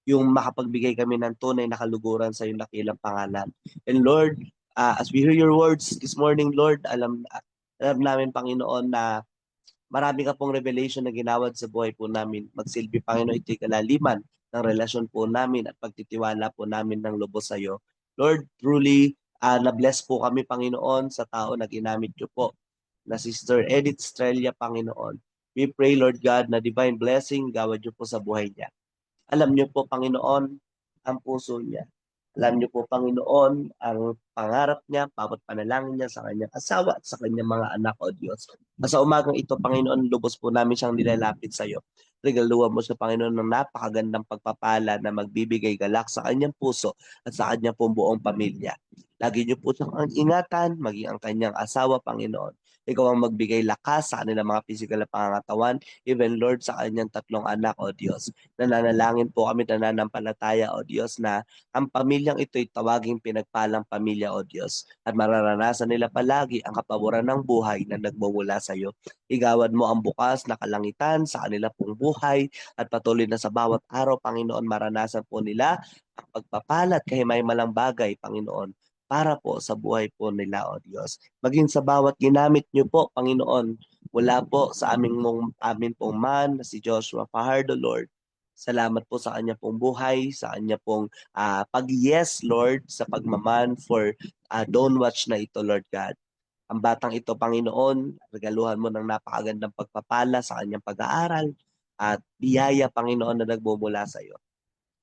yung makapagbigay kami ng tunay na kaluguran sa iyong dakilang pangalan. And Lord, as we hear your words this morning, Lord, alam namin, Panginoon, na marami ka pong revelation na ginawad sa buhay po namin. Magsilbi, Panginoon, ito'y kalaliman ng relasyon po namin at pagtitiwala po namin ng lubos sa iyo. Lord, truly, na-bless po kami, Panginoon, sa tao na ginamit niyo po, na Sister Edith Estrella, Panginoon. We pray, Lord God, na divine blessing gawad niyo po sa buhay niya. Alam niyo po, Panginoon, ang puso niya. Alam niyo po, Panginoon, ang pangarap niya, bawat panalangin niya sa kanyang asawa at sa kanyang mga anak, O Diyos. Sa umagang ito, Panginoon, lubos po namin siyang nilalapit sa iyo. Regaluhan mo siya, Panginoon, ng napakagandang pagpapala na magbibigay galak sa kanyang puso at sa kanyang pong buong pamilya. Lagi niyo po siyang ingatan, maging ang kanyang asawa, Panginoon. Ikaw ang magbigay lakas sa kanilang mga physical na pangangatawan, even, Lord, sa kanyang 3 anak, O Diyos. Nananalangin po kami, nananampalataya, O Diyos, na ang pamilyang ito'y tawaging pinagpalang pamilya, pamilya, O Diyos, at mararanasan nila palagi ang kapaboran ng buhay na nagmumula sa iyo. Igawad mo ang bukas na kalangitan sa kanila pong buhay at patuloy na sa bawat araw, Panginoon, maranasan po nila ang pagpapalat kahimay-malang bagay, Panginoon, para po sa buhay po nila, O Diyos. Maging sa bawat ginamit niyo po, Panginoon, mula po sa amin pong man na si Joshua Fajardo, Lord. Salamat po sa kanya pong buhay, sa kanya pong pag-yes, Lord, sa pagmaman for Don't Watch na ito, Lord God. Ang batang ito, Panginoon, regaluhan mo ng napakagandang pagpapala sa kanyang pag-aaral at biyaya, Panginoon, na nagmumula sa iyo.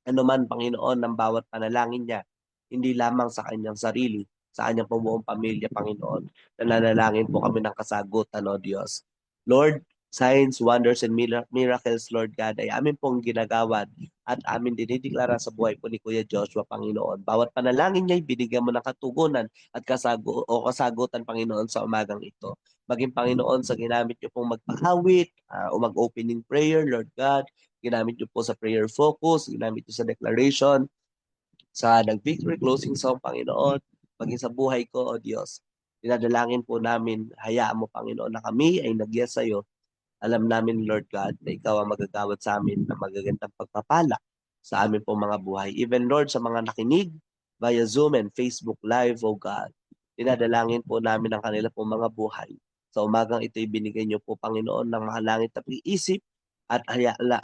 Ano man, Panginoon, ng bawat panalangin niya, hindi lamang sa kanyang sarili, sa kanyang buong pamilya, Panginoon. Nananalangin po kami ng kasagutan, O Diyos. Lord, signs, wonders, and miracles, Lord God, ay amin pong ginagawad at amin dinideklara sa buhay po ni Kuya Joshua, Panginoon. Bawat panalangin niya, binigyan mo ng katugunan at kasagutan, Panginoon, sa umagang ito. Maging, Panginoon, sa ginamit niyo pong magpahawit o mag-opening prayer, Lord God, ginamit niyo po sa prayer focus, ginamit niyo sa declaration, sa nag-victory closing song, Panginoon, maging sa buhay ko, O Diyos. Dinadalangin po namin, hayaan mo, Panginoon, na kami ay nag-yes sa iyo. Alam namin, Lord God, na ikaw ang magagawad sa amin ng magagandang pagpapala sa amin pong mga buhay. Even, Lord, sa mga nakinig via Zoom and Facebook Live, O God, dinadalangin po namin ang kanila pong mga buhay. Sa umagang ito, ibinigay niyo po, Panginoon, ng mga langit na pag-iisip at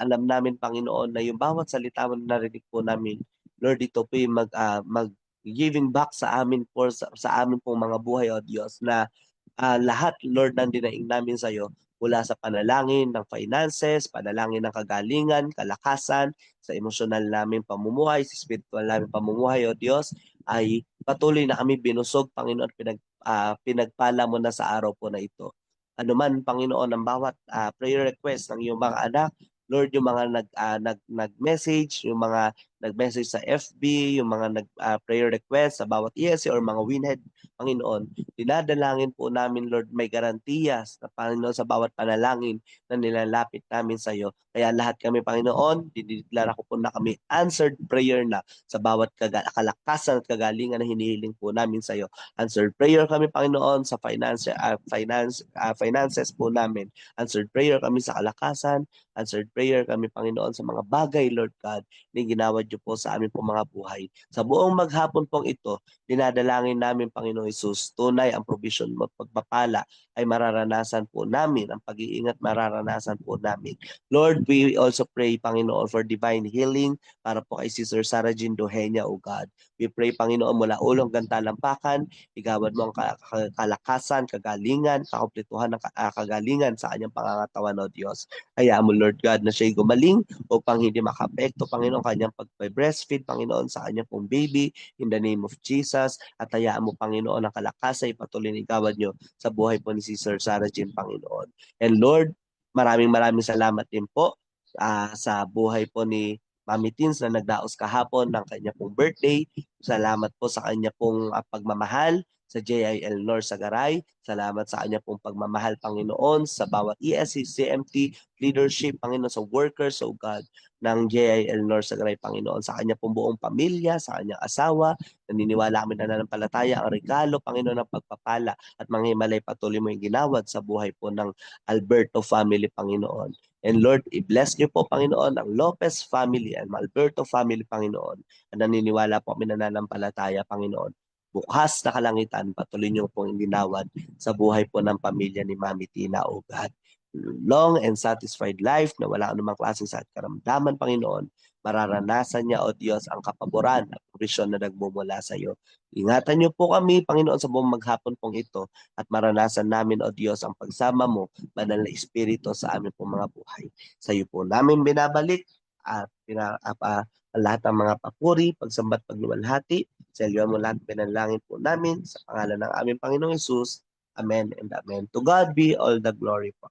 alam namin, Panginoon, na yung bawat salita mo na narinig po namin, Lord, ito po yung mag-giving back sa amin po, sa amin pong mga buhay, O Diyos, na lahat, Lord, ng dinaing namin sa iyo, mula sa panalangin ng finances, panalangin ng kagalingan, kalakasan, sa emosyonal namin pamumuhay, sa spiritual namin pamumuhay, O Diyos, ay patuloy na kami binusog, Panginoon, pinagpala mo na sa araw po na ito. Ano man, Panginoon, ang bawat prayer request ng iyong mga anak, Lord, yung mga nag-message, yung mga nag-message sa FB, yung mga prayer request sa bawat ESC or mga winhead, Panginoon, dinadalangin po namin, Lord, may garantiyas na, Panginoon, sa bawat panalangin na nilalapit namin sa iyo. Kaya lahat kami, Panginoon, dinideklara ko po na kami answered prayer na sa bawat kalakasan at kagalingan na hinihiling po namin sa iyo. Answered prayer kami, Panginoon, sa finances po namin. Answered prayer kami sa kalakasan. Answered prayer kami, Panginoon, sa mga bagay, Lord God, na ginawad niyo po sa amin po mga buhay. Sa buong maghapon pong ito, dinadalangin namin, Panginoon Hesus, tunay ang provision mo at pagpapala ay mararanasan po namin, ang pag-iingat mararanasan po namin. Lord, we also pray, Panginoon, for divine healing para po kay Sister Sarah Jean Duhenya, O God. We pray, Panginoon, mula ulong gantalampakan, igawad mo ang kalakasan, kagalingan, kakumpletuhan ng kagalingan sa kanyang pangangatawan, O Diyos. Hayaan mo, Lord God, na siya'y gumaling upang hindi makapekto, Panginoon, kanyang pag-breastfeed, Panginoon, sa kanyang pong baby, in the name of Jesus. At hayaan mo, Panginoon, ang kalakasay, patuloy na igawad niyo sa buhay po ni Sister Sarah Jean, Panginoon. And Lord, maraming salamat din po sa buhay po ni Mami Teens na nagdaos kahapon ng kanya pong birthday. Salamat po sa kanya pong pagmamahal sa JIL North Sagaray. Salamat sa kanya pong pagmamahal, Panginoon, sa bawat ESC, CMT, leadership, Panginoon, sa workers, O God, ng JIL North Sagaray, Panginoon, sa kanya pong buong pamilya, sa kanyang asawa. Naniniwala kami na nananampalataya ang regalo, Panginoon, ng pagpapala at manghimalay patuloy mo yung ginawad sa buhay po ng Alberto family, Panginoon. And Lord, i-bless niyo po, Panginoon, ang Lopez family and Alberto family, Panginoon. At naniniwala po kami na nananampalataya, Panginoon. Bukas na kalangitan, patuloy niyo pong ginawad sa buhay po ng pamilya ni Mami Tina, O God. Long and satisfied life na wala anumang klaseng sakit karamdaman, Panginoon. Mararanasan niya, O Diyos, ang kapaboran at provisyon na nagmumula sa iyo. Ingatan niyo po kami, Panginoon, sa buong maghapon pong ito at maranasan namin, O Diyos, ang pagsama mo, Banal na Espiritu, sa amin pong mga buhay. Sa iyo po namin binabalik at ang lahat ng mga papuri, pagsambat, pagluwalhati. Sa iyo mo lahat pinanalangin po namin sa pangalan ng aming Panginoong Hesus. Amen and amen. To God be all the glory po.